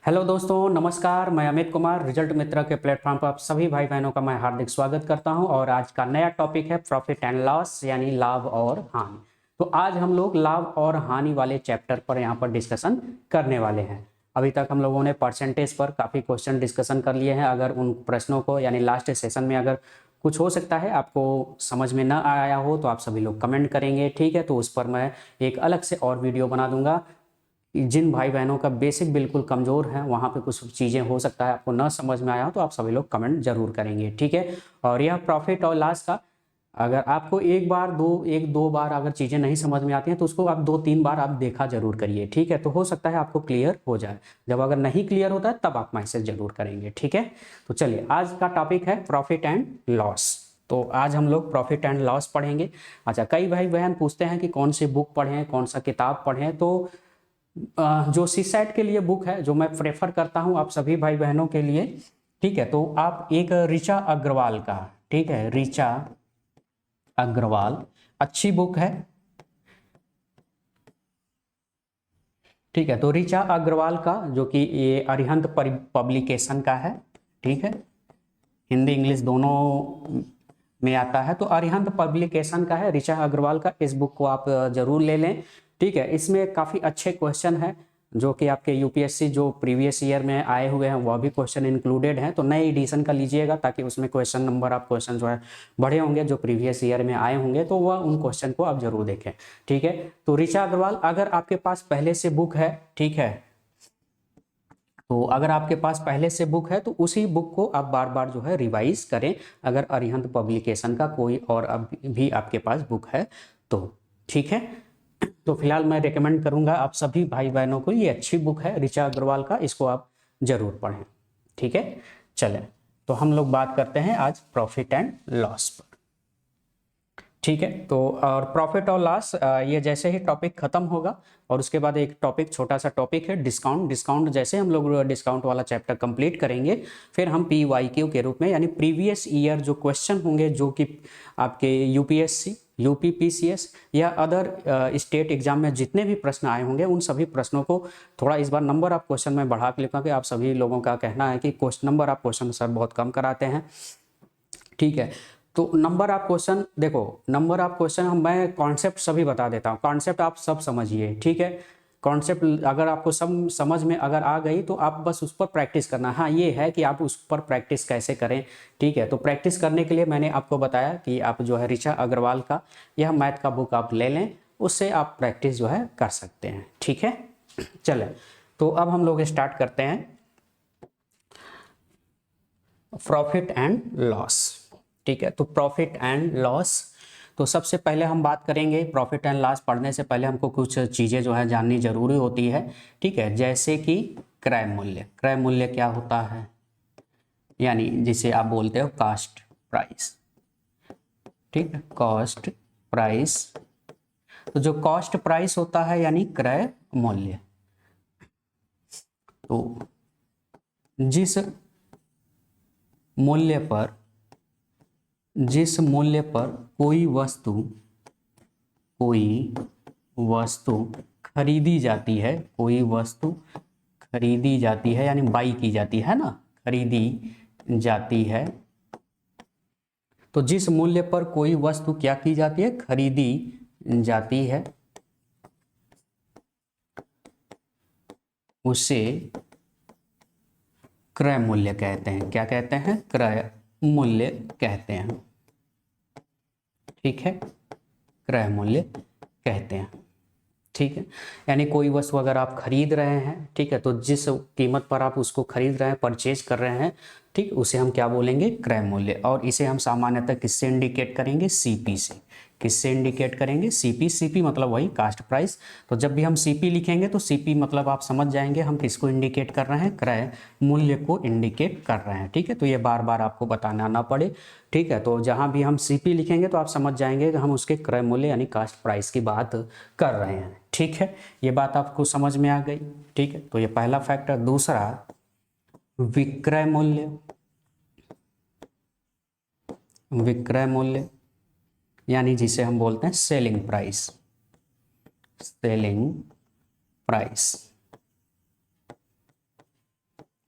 Hello दोस्तों, नमस्कार। मैं अमित कुमार, रिजल्ट मित्र के प्लेटफॉर्म पर आप सभी भाई बहनों का मैं हार्दिक स्वागत करता हूं। और आज का नया टॉपिक है प्रॉफिट एंड लॉस, यानी लाभ और हानि। तो आज हम लोग लाभ और हानि वाले चैप्टर पर यहां पर डिस्कशन करने वाले हैं। अभी तक हम लोगों ने परसेंटेज पर काफ़ी क्वेश्चन डिस्कशन कर लिए हैं। अगर उन प्रश्नों को यानी लास्ट सेशन में अगर कुछ हो सकता है आपको समझ में ना आया हो तो आप सभी लोग कमेंट करेंगे, ठीक है। तो उस पर मैं एक अलग से और वीडियो बना दूंगा। जिन भाई बहनों का बेसिक बिल्कुल कमज़ोर है, वहाँ पे कुछ चीज़ें हो सकता है आपको ना समझ में आया हो तो आप सभी लोग कमेंट जरूर करेंगे, ठीक है। और यह प्रॉफिट और लॉस का अगर आपको एक दो बार अगर चीज़ें नहीं समझ में आती हैं तो उसको आप दो तीन बार आप देखा जरूर करिए, ठीक है। तो हो सकता है आपको क्लियर हो जाए। जब अगर नहीं क्लियर होता है तब आप मैसेज जरूर करेंगे, ठीक है। तो चलिए, आज का टॉपिक है प्रॉफिट एंड लॉस। तो आज हम लोग प्रॉफिट एंड लॉस पढ़ेंगे। अच्छा, कई भाई बहन पूछते हैं कि कौन सी बुक पढ़ें, कौन सा किताब पढ़ें। तो जो सीसैट के लिए बुक है जो मैं प्रेफर करता हूं आप सभी भाई बहनों के लिए, ठीक है। तो आप एक ऋचा अग्रवाल का, ठीक है, ऋचा अग्रवाल अच्छी बुक है, ठीक है। तो ऋचा अग्रवाल का जो कि ये अरिहंत पब्लिकेशन का है, ठीक है। हिंदी इंग्लिश दोनों में आता है। तो अरिहंत पब्लिकेशन का है, ऋचा अग्रवाल का। इस बुक को आप जरूर ले लें, ठीक है। इसमें काफ़ी अच्छे क्वेश्चन हैं जो कि आपके यूपीएससी जो प्रीवियस ईयर में आए हुए हैं वह भी क्वेश्चन इंक्लूडेड हैं। तो नए एडिशन का लीजिएगा ताकि उसमें क्वेश्चन नंबर आप क्वेश्चन जो है बढ़े होंगे, जो प्रीवियस ईयर में आए होंगे तो वह उन क्वेश्चन को आप जरूर देखें, ठीक है। तो ऋचा अग्रवाल अगर आपके पास पहले से बुक है, ठीक है, तो अगर आपके पास पहले से बुक है तो उसी बुक को आप बार बार जो है रिवाइज करें। अगर अरिहंत पब्लिकेशन का कोई और अब भी आपके पास बुक है तो, ठीक है। तो फिलहाल मैं रिकमेंड करूंगा आप सभी भाई बहनों को, ये अच्छी बुक है ऋचा अग्रवाल का, इसको आप जरूर पढ़ें, ठीक है। चलें, तो हम लोग बात करते हैं आज प्रॉफिट एंड लॉस पर, ठीक है। तो और प्रॉफिट और लॉस ये जैसे ही टॉपिक खत्म होगा और उसके बाद एक टॉपिक, छोटा सा टॉपिक है डिस्काउंट। डिस्काउंट जैसे हम लोग डिस्काउंट वाला चैप्टर कंप्लीट करेंगे फिर हम PYQ के रूप में यानी प्रीवियस ईयर जो क्वेश्चन होंगे जो कि आपके यूपीएससी, यूपी पीसीएस या अदर स्टेट एग्जाम में जितने भी प्रश्न आए होंगे उन सभी प्रश्नों को थोड़ा इस बार नंबर ऑफ क्वेश्चन में बढ़ा के लिखा कि आप सभी लोगों का कहना है कि question number of question sir बहुत कम कराते हैं, ठीक है। तो नंबर ऑफ क्वेश्चन देखो, नंबर ऑफ क्वेश्चन हम मैं कॉन्सेप्ट सभी बता देता हूँ, कॉन्सेप्ट आप सब समझिए, ठीक है। कॉन्सेप्ट अगर आपको सब समझ में अगर आ गई तो आप बस उस पर प्रैक्टिस करना। हाँ, ये है कि आप उस पर प्रैक्टिस कैसे करें, ठीक है। तो प्रैक्टिस करने के लिए मैंने आपको बताया कि आप जो है ऋचा अग्रवाल का यह मैथ का बुक आप ले लें, उससे आप प्रैक्टिस जो है कर सकते हैं, ठीक है। चलें, तो अब हम लोग स्टार्ट करते हैं प्रॉफिट एंड लॉस, ठीक है। तो प्रॉफिट एंड लॉस, तो सबसे पहले हम बात करेंगे प्रॉफिट एंड लॉस पढ़ने से पहले हमको कुछ चीज़ें जो है जाननी जरूरी होती है, ठीक है। जैसे कि क्रय मूल्य। क्रय मूल्य क्या होता है, यानी जिसे आप बोलते हो कॉस्ट प्राइस, ठीक है, कॉस्ट प्राइस। तो जो कॉस्ट प्राइस होता है यानी क्रय मूल्य, तो जिस मूल्य पर जिस मूल्य पर कोई वस्तु खरीदी जाती है, कोई वस्तु खरीदी जाती है यानी बाई की जाती है ना, खरीदी जाती है। तो जिस मूल्य पर कोई वस्तु क्या की जाती है, खरीदी जाती है, उसे क्रय मूल्य कहते हैं। क्या कहते हैं? क्रय मूल्य कहते हैं, ठीक है, क्रय मूल्य कहते हैं, ठीक है। यानी कोई वस्तु अगर आप खरीद रहे हैं, ठीक है, तो जिस कीमत पर आप उसको खरीद रहे हैं, परचेज कर रहे हैं, ठीक, उसे हम क्या बोलेंगे? क्रय मूल्य। और इसे हम सामान्यतः किससे इंडिकेट करेंगे? सीपी से। किससे इंडिकेट करेंगे? सीपी। सीपी मतलब वही कास्ट प्राइस। तो जब भी हम सीपी लिखेंगे तो सीपी मतलब आप समझ जाएंगे हम किसको इंडिकेट कर रहे हैं? क्रय मूल्य को इंडिकेट कर रहे हैं, ठीक है। तो ये बार बार आपको बताना ना पड़े, ठीक है। तो जहाँ भी हम सीपी लिखेंगे तो आप समझ जाएंगे कि हम उसके क्रय मूल्य यानी कास्ट प्राइस की बात कर रहे हैं, ठीक है। ये बात आपको समझ में आ गई, ठीक है। तो ये पहला फैक्टर। दूसरा, विक्रय मूल्य। विक्रय मूल्य यानी जिसे हम बोलते हैं सेलिंग प्राइस। सेलिंग प्राइस,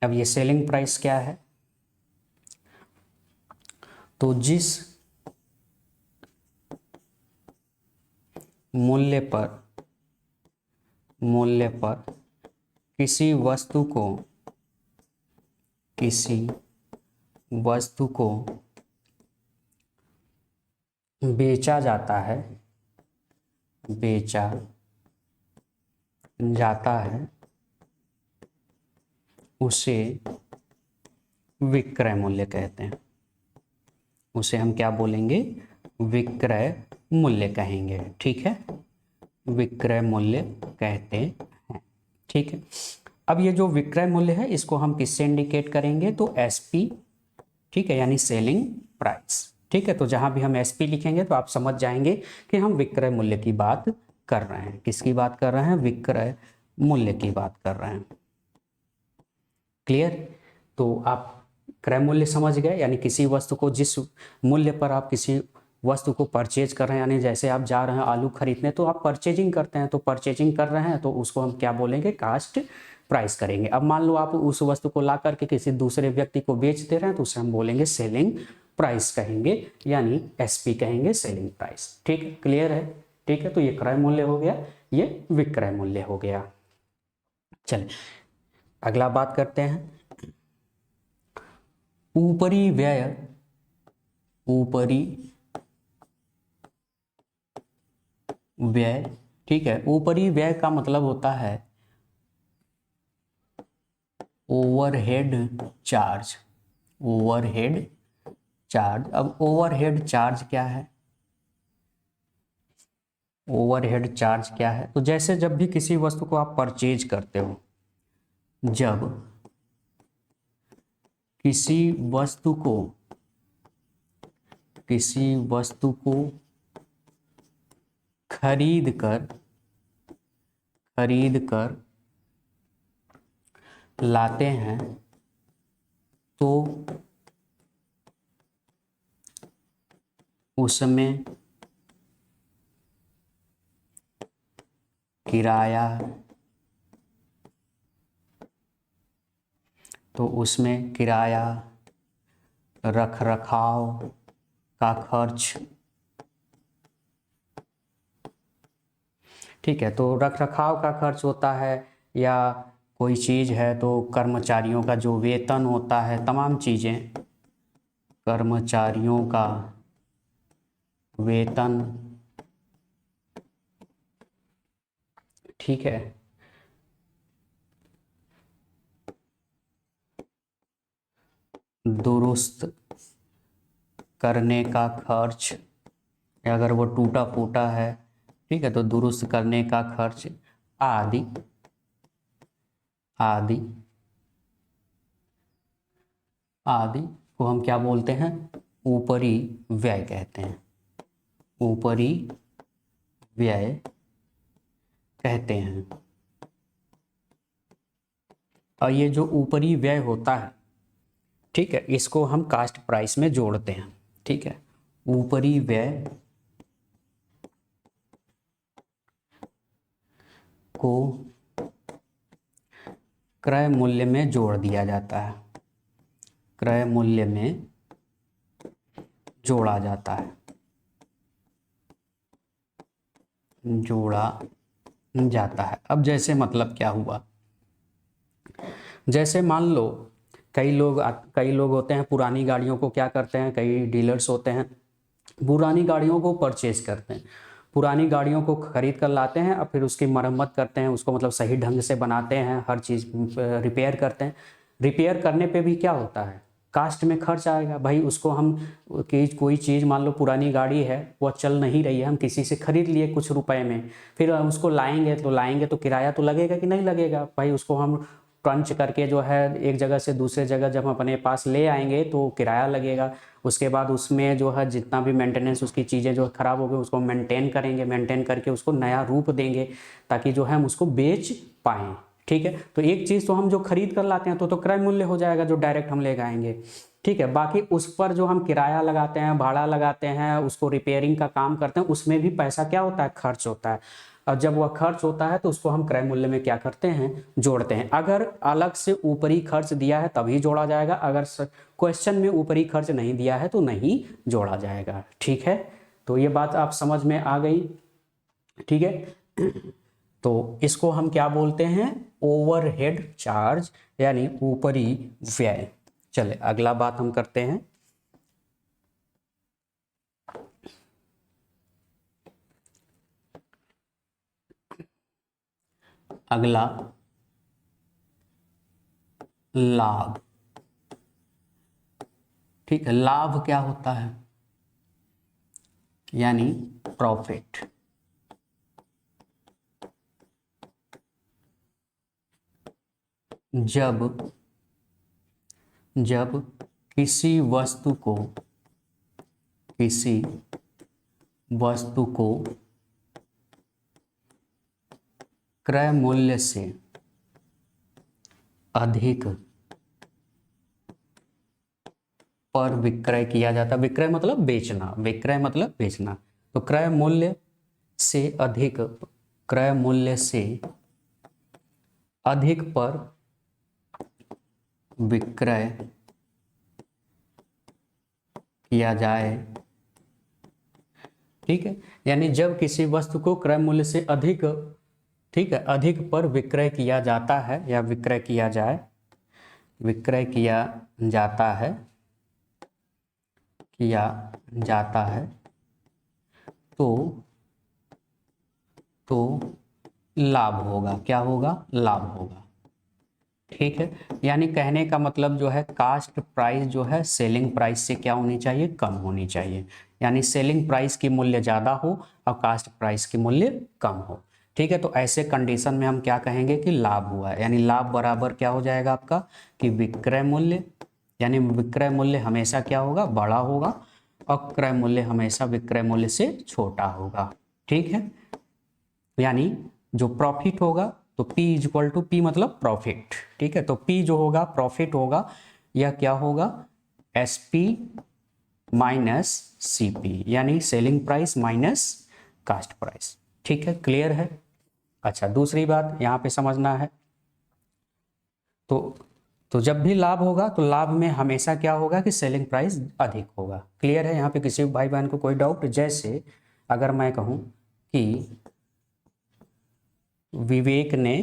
अब ये सेलिंग प्राइस क्या है, तो जिस मूल्य पर किसी वस्तु को बेचा जाता है उसे विक्रय मूल्य कहते हैं। उसे हम क्या बोलेंगे, विक्रय मूल्य कहेंगे। ठीक है, विक्रय मूल्य कहते हैं। ठीक है, अब ये जो विक्रय मूल्य है इसको हम किससे इंडिकेट करेंगे, तो एसपी। ठीक है, यानी सेलिंग प्राइस। ठीक है, तो जहां भी हम एसपी लिखेंगे तो आप समझ जाएंगे कि हम विक्रय मूल्य की बात कर रहे हैं। किसकी बात कर रहे हैं, विक्रय मूल्य की बात कर रहे हैं। क्लियर, तो आप क्रय मूल्य समझ गए, यानी किसी वस्तु को जिस मूल्य पर आप किसी वस्तु को परचेज कर रहे हैं, यानी जैसे आप जा रहे हैं आलू खरीदने तो आप परचेजिंग करते हैं, तो परचेजिंग कर रहे हैं तो उसको हम क्या बोलेंगे, कास्ट प्राइस करेंगे। अब मान लो आप उस वस्तु को ला करके किसी दूसरे व्यक्ति को बेच दे रहे हैं तो उसे हम बोलेंगे सेलिंग प्राइस कहेंगे, यानी एसपी कहेंगे, सेलिंग प्राइस। ठीक है, क्लियर है। ठीक है, तो ये क्रय मूल्य हो गया, ये विक्रय मूल्य हो गया। चलिए अगला बात करते हैं, ऊपरी व्यय। ठीक है, ऊपरी व्यय का मतलब होता है ओवरहेड चार्ज। अब ओवरहेड चार्ज क्या है, तो जैसे जब भी किसी वस्तु को आप परचेज करते हो, जब किसी वस्तु को खरीद कर लाते हैं तो उसमें किराया, रखरखाव का खर्च। ठीक है, तो रखरखाव का खर्च होता है, या कोई चीज़ है तो कर्मचारियों का जो वेतन होता है, तमाम चीज़ें, कर्मचारियों का वेतन। ठीक है, दुरुस्त करने का खर्च, अगर वो टूटा फूटा है, ठीक है, तो दुरुस्त करने का खर्च आदि को हम क्या बोलते हैं, ऊपरी व्यय कहते हैं। ऊपरी व्यय कहते हैं। और ये जो ऊपरी व्यय होता है, ठीक है, इसको हम कास्ट प्राइस में जोड़ते हैं। ठीक है, ऊपरी व्यय को क्रय मूल्य में जोड़ दिया जाता है, क्रय मूल्य में जोड़ा जाता है, अब जैसे मतलब क्या हुआ, जैसे मान लो कई लोग होते हैं पुरानी गाड़ियों को क्या करते हैं, कई डीलर्स होते हैं पुरानी गाड़ियों को परचेज करते हैं, पुरानी गाड़ियों को खरीद कर लाते हैं और फिर उसकी मरम्मत करते हैं, उसको मतलब सही ढंग से बनाते हैं, हर चीज़ रिपेयर करते हैं। रिपेयर करने पे भी क्या होता है, कास्ट में खर्च आएगा भाई। उसको हम कोई चीज़ मान लो पुरानी गाड़ी है वो चल नहीं रही है, हम किसी से खरीद लिए कुछ रुपए में, फिर उसको लाएंगे तो किराया तो लगेगा कि नहीं लगेगा भाई। उसको हम पंच करके जो है एक जगह से दूसरे जगह जब हम अपने पास ले आएंगे तो किराया लगेगा। उसके बाद उसमें जो है जितना भी मेंटेनेंस, उसकी चीज़ें जो ख़राब हो गई उसको मेंटेन करेंगे, मेंटेन करके उसको नया रूप देंगे ताकि जो है हम उसको बेच पाएँ। ठीक है, तो एक चीज़ तो हम जो खरीद कर लाते हैं तो क्रय मूल्य हो जाएगा, जो डायरेक्ट हम ले आएंगे। ठीक है, बाकी उस पर जो हम किराया लगाते हैं, भाड़ा लगाते हैं, उसको रिपेयरिंग का काम करते हैं, उसमें भी पैसा क्या होता है, खर्च होता है। और जब वह खर्च होता है तो उसको हम क्रय मूल्य में क्या करते हैं, जोड़ते हैं। अगर अलग से ऊपरी खर्च दिया है तभी जोड़ा जाएगा, अगर क्वेश्चन में ऊपरी खर्च नहीं दिया है तो नहीं जोड़ा जाएगा। ठीक है, तो ये बात आप समझ में आ गई। ठीक है, तो इसको हम क्या बोलते हैं, ओवरहेड चार्ज यानी ऊपरी व्यय। चले अगला बात हम करते हैं। अगला लाभ। ठीक है, लाभ क्या होता है, यानी प्रॉफिट। जब किसी वस्तु को क्रय मूल्य से अधिक पर विक्रय किया जाता, विक्रय मतलब बेचना, विक्रय मतलब बेचना, तो क्रय मूल्य से अधिक पर विक्रय किया जाए। ठीक है, यानी जब किसी वस्तु को क्रय मूल्य से अधिक, ठीक है, अधिक पर विक्रय किया जाता है या विक्रय किया जाता है तो लाभ होगा। क्या होगा, लाभ होगा। ठीक है, यानी कहने का मतलब जो है कास्ट प्राइस जो है सेलिंग प्राइस से क्या होनी चाहिए, कम होनी चाहिए। यानी सेलिंग प्राइस की मूल्य ज़्यादा हो और कास्ट प्राइस की मूल्य कम हो। ठीक है, तो ऐसे कंडीशन में हम क्या कहेंगे कि लाभ हुआ है। यानी लाभ बराबर क्या हो जाएगा आपका कि विक्रय मूल्य, यानी विक्रय मूल्य हमेशा क्या होगा, बड़ा होगा और क्रय मूल्य हमेशा विक्रय मूल्य से छोटा होगा। ठीक है, यानी जो प्रॉफिट होगा तो P इक्वल टू P मतलब प्रॉफिट। ठीक है, तो P जो होगा प्रॉफिट होगा, यह क्या होगा, SP माइनस CP, यानी selling price minus cost price. ठीक है, क्लियर है। अच्छा, दूसरी बात यहाँ पे समझना है, तो जब भी लाभ होगा तो लाभ में हमेशा क्या होगा कि सेलिंग प्राइस अधिक होगा। क्लियर है, यहाँ पे किसी भाई बहन को कोई डाउट। जैसे अगर मैं कहूँ कि विवेक ने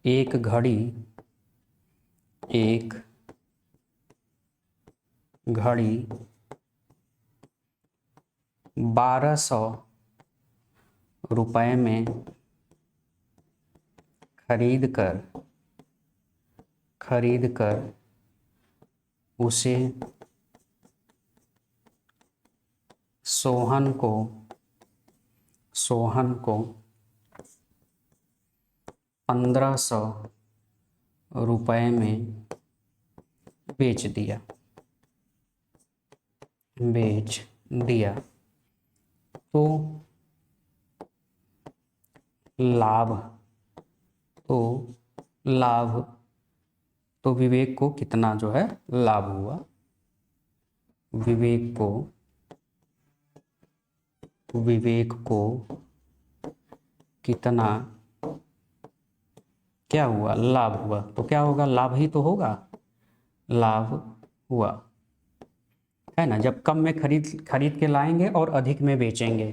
एक घड़ी 1200 रुपए में खरीद कर उसे सोहन को 1500 रुपए में बेच दिया तो लाभ तो विवेक को कितना जो है लाभ हुआ, विवेक को कितना क्या हुआ, लाभ हुआ। तो क्या होगा, लाभ ही तो होगा, लाभ हुआ, है ना। जब कम में खरीद के लाएंगे और अधिक में बेचेंगे।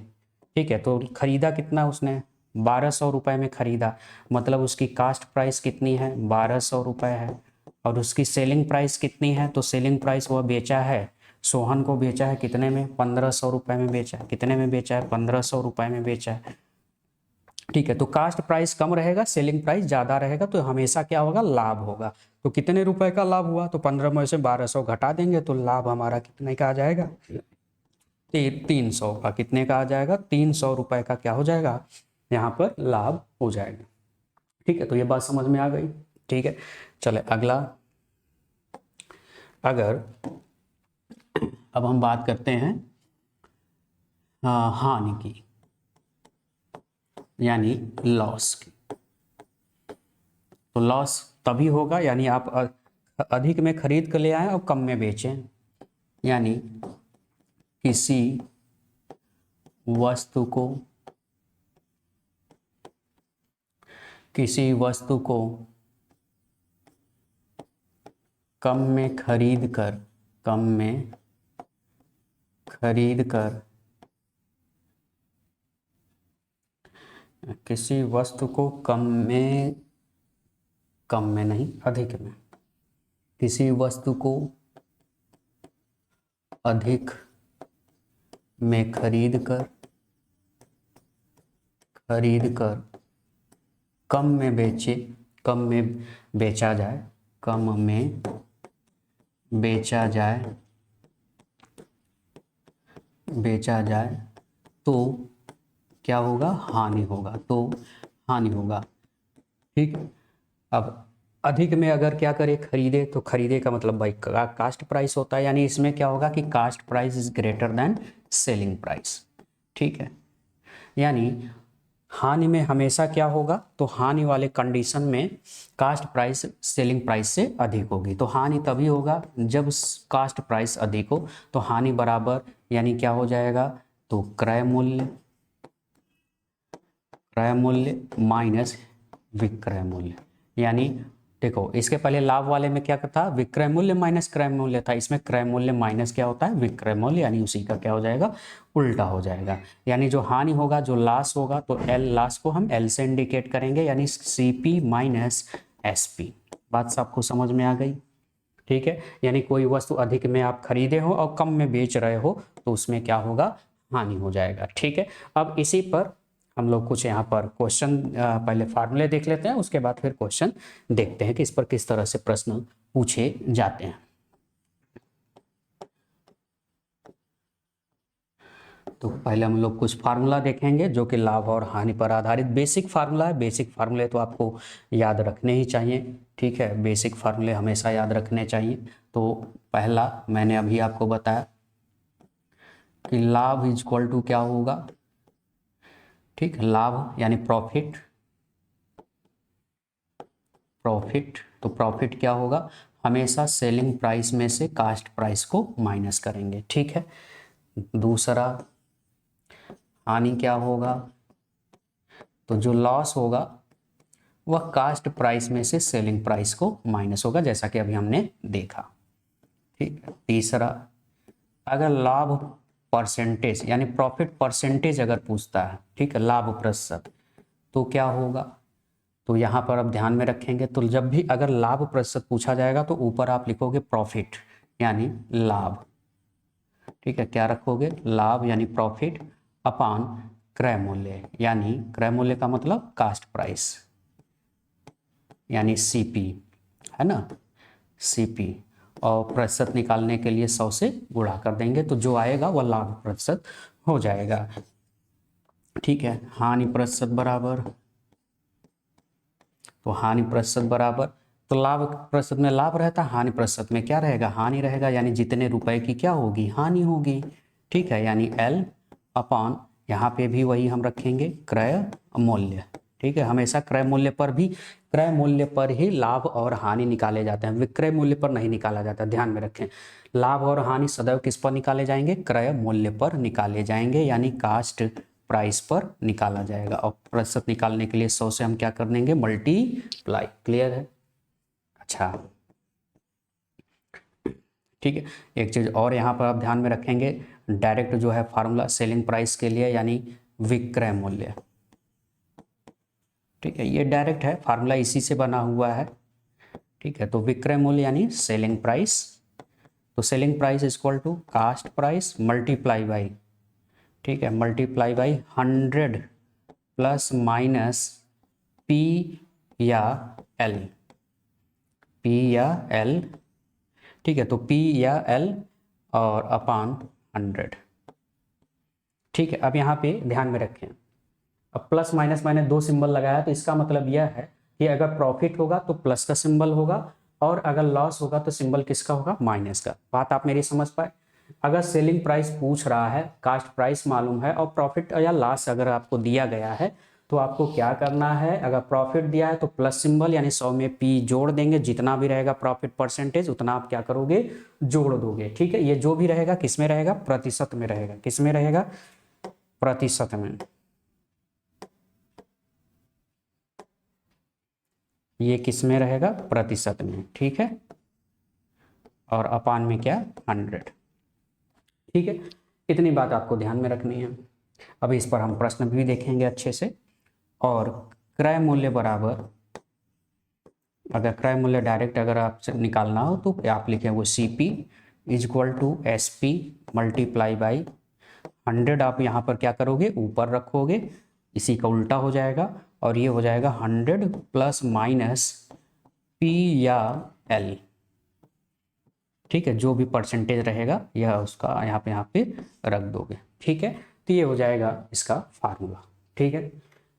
ठीक है, तो खरीदा कितना उसने, 1200 रुपए में खरीदा, मतलब उसकी कास्ट प्राइस कितनी है, 1200 रुपए है, और उसकी सेलिंग प्राइस कितनी है, तो सेलिंग प्राइस वह बेचा है, सोहन को बेचा है कितने में, 1500 रुपए में बेचा है। कितने में बेचा है, 1500 रुपए में बेचा है। ठीक है, तो कास्ट प्राइस कम रहेगा, सेलिंग प्राइस ज़्यादा रहेगा, तो हमेशा क्या होगा, लाभ होगा। तो कितने रुपए का लाभ हुआ, तो 15 में से 1200 घटा देंगे तो लाभ हमारा कितने का आ जाएगा, 300 का। कितने का आ जाएगा, 300 रुपए का क्या हो जाएगा, यहाँ पर लाभ हो जाएगा। ठीक है, तो ये बात समझ में आ गई। ठीक है, चले अगला। अगर अब हम बात करते हैं हानि की, यानी लॉस की। तो लॉस तभी होगा, यानी आप अधिक में खरीद कर ले आए और कम में बेचें, यानी किसी वस्तु को कम में खरीद कर किसी वस्तु को कम में नहीं अधिक में, किसी वस्तु को अधिक में खरीद कर कम में बेचा जाए तो क्या होगा? हानि होगा। ठीक। अब अधिक में अगर क्या करे? खरीदे, तो खरीदे का मतलब भाई कास्ट प्राइस होता है, यानी इसमें क्या होगा कि cost price is greater than selling price. ठीक है, यानी हानि में हमेशा क्या होगा? तो हानि वाले कंडीशन में कास्ट प्राइस सेलिंग प्राइस से अधिक होगी। तो हानि तभी होगा जब कास्ट प्राइस अधिक हो। तो हानि बराबर यानी क्या हो जाएगा? तो क्रय मूल्य माइनस विक्रय मूल्य। यानी देखो, इसके पहले लाभ वाले में क्या था? विक्रय मूल्य माइनस क्रय मूल्य था। इसमें क्रय मूल्य माइनस क्या होता है? विक्रय मूल्य, यानी उसी का क्या हो जाएगा? उल्टा हो जाएगा। यानी जो हानि होगा, जो लॉस होगा, तो एल लॉस को हम एल से इंडिकेट करेंगे, यानी सीपी माइनस एसपी। बात सबको समझ में आ गई? ठीक है, यानी कोई वस्तु अधिक में आप खरीदे हो और कम में बेच रहे हो तो उसमें क्या होगा? हानि हो जाएगा। ठीक है, अब इसी पर हम लोग कुछ यहाँ पर क्वेश्चन, पहले फार्मूले देख लेते हैं, उसके बाद फिर क्वेश्चन देखते हैं कि इस पर किस तरह से प्रश्न पूछे जाते हैं। तो पहले हम लोग कुछ फार्मूला देखेंगे जो कि लाभ और हानि पर आधारित बेसिक फार्मूला है। बेसिक फार्मूले तो आपको याद रखने ही चाहिए। ठीक है, बेसिक फार्मूले हमेशा याद रखने चाहिए। तो पहला मैंने अभी आपको बताया कि लाभ इज इक्वल टू क्या होगा? ठीक, लाभ यानी प्रॉफिट। तो प्रॉफिट क्या होगा? हमेशा सेलिंग प्राइस में से कास्ट प्राइस को माइनस करेंगे। ठीक है, दूसरा हानि क्या होगा? तो जो लॉस होगा वह कास्ट प्राइस में से सेलिंग प्राइस को माइनस होगा, जैसा कि अभी हमने देखा। ठीक है, तीसरा अगर लाभ परसेंटेज यानी प्रॉफिट परसेंटेज अगर पूछता है, ठीक है, लाभ प्रतिशत, तो क्या होगा? तो यहाँ पर आप ध्यान में रखेंगे, तो जब भी अगर लाभ प्रतिशत पूछा जाएगा तो ऊपर आप लिखोगे प्रॉफिट यानी लाभ। ठीक है, क्या रखोगे? लाभ यानी प्रॉफिट अपान क्रय मूल्य, यानी क्रय मूल्य का मतलब कास्ट प्राइस यानी सीपी, है ना, सीपी। और प्रतिशत निकालने के लिए 100 से गुणा कर देंगे, तो जो आएगा वह लाभ प्रतिशत हो जाएगा। ठीक है, हानि प्रतिशत बराबर, तो हानि प्रतिशत बराबर, तो लाभ प्रतिशत में लाभ रहता है, हानि प्रतिशत में क्या रहेगा? हानि रहेगा, यानी जितने रुपए की क्या होगी? हानि होगी। ठीक है, यानी एल अपान, यहाँ पे भी वही हम रखेंगे क्रय मूल्य। ठीक है, हमेशा क्रय मूल्य पर ही लाभ और हानि निकाले जाते हैं, विक्रय मूल्य पर नहीं निकाला जाता, ध्यान में रखें। लाभ और हानि सदैव किस पर निकाले जाएंगे? क्रय मूल्य पर निकाले जाएंगे, यानी कास्ट प्राइस पर निकाला जाएगा। और प्रतिशत निकालने के लिए 100 से हम क्या कर देंगे? मल्टीप्लाई। क्लियर है? अच्छा, ठीक है, एक चीज़ और यहाँ पर आप ध्यान में रखेंगे, डायरेक्ट जो है फार्मूला सेलिंग प्राइस के लिए यानी विक्रय मूल्य। ठीक है, ये डायरेक्ट है, फार्मूला इसी से बना हुआ है। ठीक है, तो विक्रय मूल्य यानी सेलिंग प्राइस, तो selling price is equal to cost price multiply by, ठीक है, multiply by 100 plus minus P या एल, ठीक है, तो पी या एल और अपान 100। ठीक है, अब यहाँ पे ध्यान में रखें, अब प्लस माइनस मैंने दो सिंबल लगाया, तो इसका मतलब यह है कि अगर प्रॉफिट होगा तो प्लस का सिंबल होगा और अगर लॉस होगा तो सिंबल किसका होगा? माइनस का। बात आप मेरी समझ पाए? अगर सेलिंग प्राइस पूछ रहा है, कास्ट प्राइस मालूम है और प्रॉफिट या लॉस अगर आपको दिया गया है, तो आपको क्या करना है, अगर प्रॉफिट दिया है तो प्लस सिंबल यानी 100 में पी जोड़ देंगे, जितना भी रहेगा प्रॉफिट परसेंटेज उतना आप क्या करोगे, जोड़ दोगे। ठीक है, ये जो भी रहेगा किस में रहेगा, प्रतिशत में रहेगा। किस में रहेगा, प्रतिशत में। ये किस में रहेगा, प्रतिशत में। ठीक है, और अपान में क्या, 100। ठीक है, इतनी बात आपको ध्यान में रखनी है। अभी इस पर हम प्रश्न भी देखेंगे अच्छे से। और क्रय मूल्य बराबर, अगर क्रय मूल्य डायरेक्ट अगर आपसे निकालना हो तो आप लिखेंगे C P is equal to S P multiply by 100। आप यहाँ पर क्या करोगे, ऊपर रखोगे, इसी का उल्टा हो जाएगा, और ये हो जाएगा 100 प्लस माइनस पी या एल। ठीक है, जो भी परसेंटेज रहेगा यह उसका यहाँ पे रख दोगे। ठीक है, तो ये हो जाएगा इसका फार्मूला। ठीक है,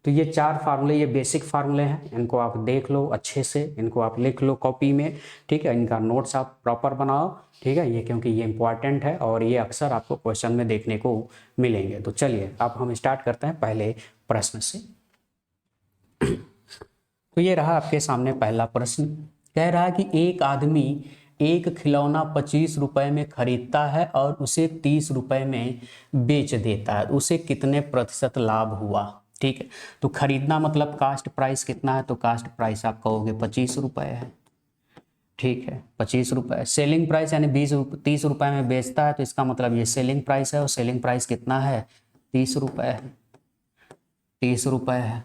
तो ये 4 फार्मूले, ये बेसिक फार्मूले हैं, इनको आप देख लो अच्छे से, इनको आप लिख लो कॉपी में। ठीक है, इनका नोट्स आप प्रॉपर बनाओ। ठीक है, ये क्योंकि ये इंपॉर्टेंट है और ये अक्सर आपको क्वेश्चन में देखने को मिलेंगे। तो चलिए अब हम स्टार्ट करते हैं पहले प्रश्न से। तो ये रहा आपके सामने पहला प्रश्न। कह रहा है कि एक आदमी एक खिलौना 25 रुपए में खरीदता है और उसे 30 रुपए में बेच देता है, उसे कितने प्रतिशत लाभ हुआ। ठीक है, तो खरीदना मतलब कास्ट प्राइस कितना है, तो कास्ट प्राइस आप कहोगे 25 रुपए है। ठीक है, 25 रुपए। सेलिंग प्राइस यानी 30 रुपए में बेचता है, तो इसका मतलब ये सेलिंग प्राइस है, और सेलिंग प्राइस कितना है, 30 रुपए है। 30 रुपए है।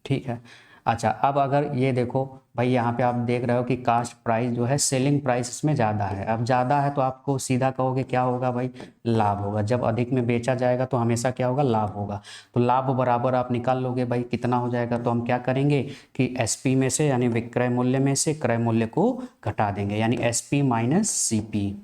ठीक है, अच्छा अब अगर ये देखो भाई, यहाँ पे आप देख रहे हो कि कास्ट प्राइस जो है सेलिंग प्राइस इसमें ज़्यादा है। अब ज़्यादा है तो आपको सीधा कहोगे क्या होगा भाई, लाभ होगा। जब अधिक में बेचा जाएगा तो हमेशा क्या होगा, लाभ होगा। तो लाभ बराबर आप निकाल लोगे भाई, कितना हो जाएगा, तो हम क्या करेंगे कि एसपी में से यानी विक्रय मूल्य में से क्रय मूल्य को घटा देंगे, यानी एसपी माइनस सीपी,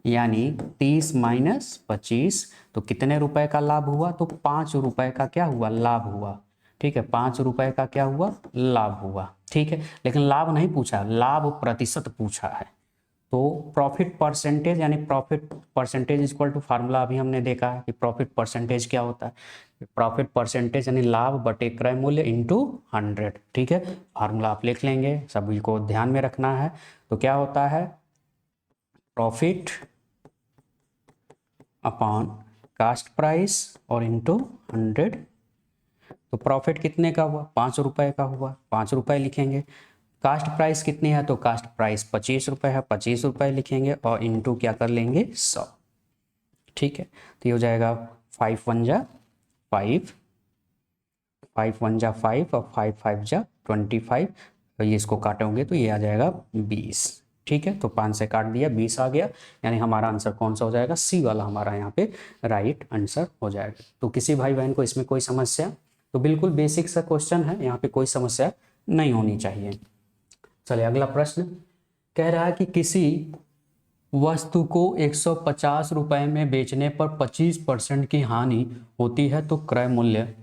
यानी 30 माइनस 25, तो कितने रुपए का लाभ हुआ, तो 5 रुपए का क्या हुआ, लाभ हुआ। ठीक है, 5 रुपए का क्या हुआ, लाभ हुआ। ठीक है, लेकिन लाभ नहीं पूछा, लाभ प्रतिशत पूछा है। तो प्रॉफिट परसेंटेज यानी profit percentage equal to formula अभी हमने देखा है कि प्रॉफिट परसेंटेज क्या होता है, प्रॉफिट परसेंटेज यानी लाभ बटे क्रय मूल्य इंटू 100। ठीक है, फार्मूला आप लिख लेंगे, सभी को ध्यान में रखना है। तो क्या होता है, प्रॉफिट अपॉन कास्ट प्राइस और इंटू 100। तो प्रॉफिट कितने का हुआ, 5 रुपए का हुआ, 5 रुपए लिखेंगे। कास्ट प्राइस कितनी है, तो कास्ट प्राइस 25 रुपए है, 25 रुपए लिखेंगे और इंटू क्या कर लेंगे, 100। ठीक है, तो ये हो जाएगा 5 1 जा 5, 5 1 जा 5 और 5 5 जा 25। तो ये इसको काटोगे तो ये आ जाएगा 20। ठीक है, तो 5 से काट दिया, 20 आ गया, यानी हमारा आंसर कौन सा हो जाएगा, सी वाला हमारा यहाँ पे राइट आंसर हो जाएगा। तो किसी भाई बहन को इसमें कोई समस्या, तो बिल्कुल बेसिक सा क्वेश्चन है, यहाँ पे कोई समस्या नहीं होनी चाहिए। चलिए अगला प्रश्न। कह रहा है कि किसी वस्तु को 150 रुपए में बेचने पर 25% की हानि होती है, तो क्रय मूल्य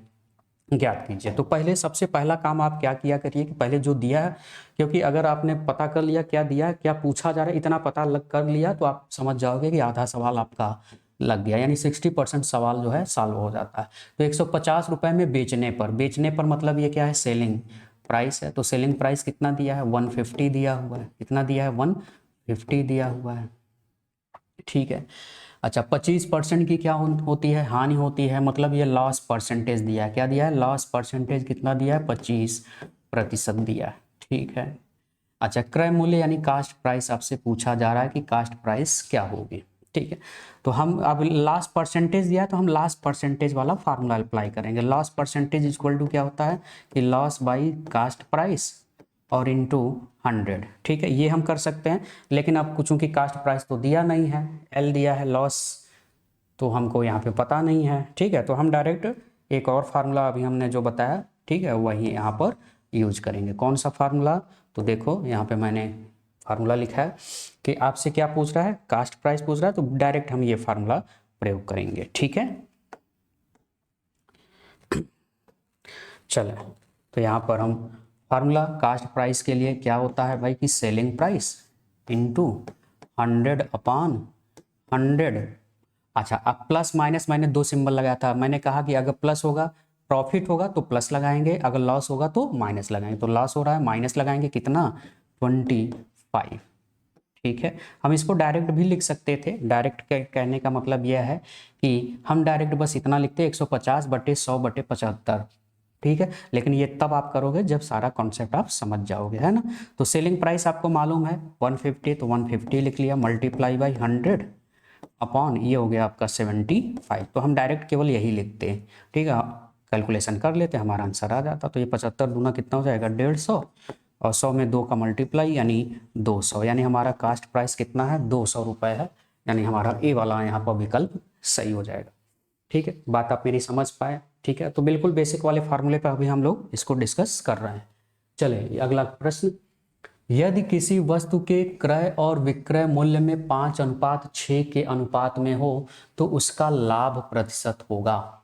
ज्ञात कीजिए। तो पहले सबसे पहला काम आप क्या किया करिए कि पहले जो दिया है, क्योंकि अगर आपने पता कर लिया क्या दिया है, क्या पूछा जा रहा है, इतना पता कर लिया तो आप समझ जाओगे कि आधा सवाल आपका लग गया, यानी 60% सवाल जो है सॉल्व हो जाता है। तो 150 रुपए में बेचने पर, बेचने पर मतलब ये क्या है, सेलिंग प्राइस है। तो सेलिंग प्राइस कितना दिया है, 150 दिया हुआ है। कितना दिया है, 150 दिया हुआ है। ठीक है, अच्छा 25% की क्या होती है, हानि होती है, मतलब ये लॉस परसेंटेज दिया है। क्या दिया है, लॉस परसेंटेज कितना दिया है, 25% दिया है। ठीक है, अच्छा क्रय मूल्य यानी कास्ट प्राइस आपसे पूछा जा रहा है कि कास्ट प्राइस क्या होगी। ठीक है, तो हम अब लास्ट परसेंटेज दिया है तो हम लास्ट परसेंटेज वाला फार्मूला अप्लाई करेंगे। लॉस परसेंटेज इक्वल टू क्या होता है कि लॉस बाई कास्ट प्राइस और इंटू 100। ठीक है, ये हम कर सकते हैं, लेकिन अब चूंकि कास्ट प्राइस तो दिया नहीं है, एल दिया है, लॉस तो हमको यहाँ पे पता नहीं है। ठीक है, तो हम डायरेक्ट एक और फार्मूला अभी हमने जो बताया, ठीक है, वही यहाँ पर यूज करेंगे। कौन सा फार्मूला, तो देखो यहाँ पे मैंने फार्मूला लिखा है कि आपसे क्या पूछ रहा है, कास्ट प्राइस पूछ रहा है, तो डायरेक्ट हम ये फार्मूला प्रयोग करेंगे। ठीक है, चले तो यहाँ पर हम फार्मूला कास्ट प्राइस के लिए क्या होता है भाई कि सेलिंग प्राइस इंटू 100 अपॉन 100। अच्छा अब प्लस माइनस मैंने 2 सिंबल लगाया था, मैंने कहा कि अगर प्लस होगा प्रॉफिट होगा तो प्लस लगाएंगे, अगर लॉस होगा तो माइनस लगाएंगे। तो लॉस हो रहा है, माइनस लगाएंगे कितना, 25। ठीक है, हम इसको डायरेक्ट भी लिख सकते थे। डायरेक्ट कहने का मतलब यह है कि हम डायरेक्ट बस इतना लिखते हैं 150/100/75। ठीक है, लेकिन ये तब आप करोगे जब सारा कॉन्सेप्ट आप समझ जाओगे, है ना। तो सेलिंग प्राइस आपको मालूम है 150, तो 150 लिख लिया, मल्टीप्लाई बाई 100 अपॉन ये हो गया आपका 75। तो हम डायरेक्ट केवल यही लिखते हैं। ठीक है, कैलकुलेशन कर लेते हैं, हमारा आंसर आ जाता। तो ये 75 दूना कितना हो जाएगा, 150, और 100 में 2 का मल्टीप्लाई यानी 200, यानी हमारा कास्ट प्राइस कितना है, 200 रुपये है। यानी हमारा ए वाला यहाँ पर विकल्प सही हो जाएगा। ठीक है, बात आप मेरी समझ पाए। ठीक है, तो बिल्कुल बेसिक वाले फार्मूले पर अभी हम लोग इसको डिस्कस कर रहे हैं। चले अगला प्रश्न, यदि किसी वस्तु के क्रय और विक्रय मूल्य में 5:6 के अनुपात में हो तो उसका लाभ प्रतिशत होगा।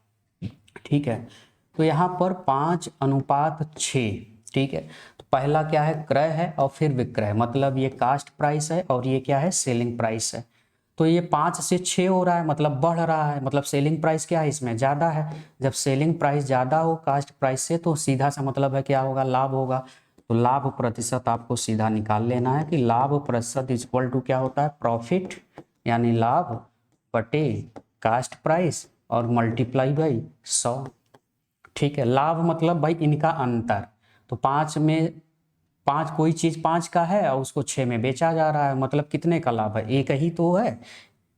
ठीक है, तो यहाँ पर 5:6। ठीक है, तो पहला क्या है, क्रय है और फिर विक्रय, मतलब ये कास्ट प्राइस है और ये क्या है, सेलिंग प्राइस है। तो ये 5 से 6 हो रहा है, मतलब बढ़ रहा है, मतलब सेलिंग प्राइस क्या है, इसमें ज़्यादा है। जब सेलिंग प्राइस ज़्यादा हो कास्ट प्राइस से तो सीधा सा मतलब है क्या होगा, लाभ होगा। तो लाभ प्रतिशत आपको सीधा निकाल लेना है कि लाभ प्रतिशत इक्वल टू क्या होता है, प्रॉफिट यानी लाभ बटे कास्ट प्राइस और मल्टीप्लाई बाई 100। ठीक है, लाभ मतलब भाई इनका अंतर। तो 5 में 5 कोई चीज़ 5 का है और उसको 6 में बेचा जा रहा है, मतलब कितने का लाभ है, एक ही तो है।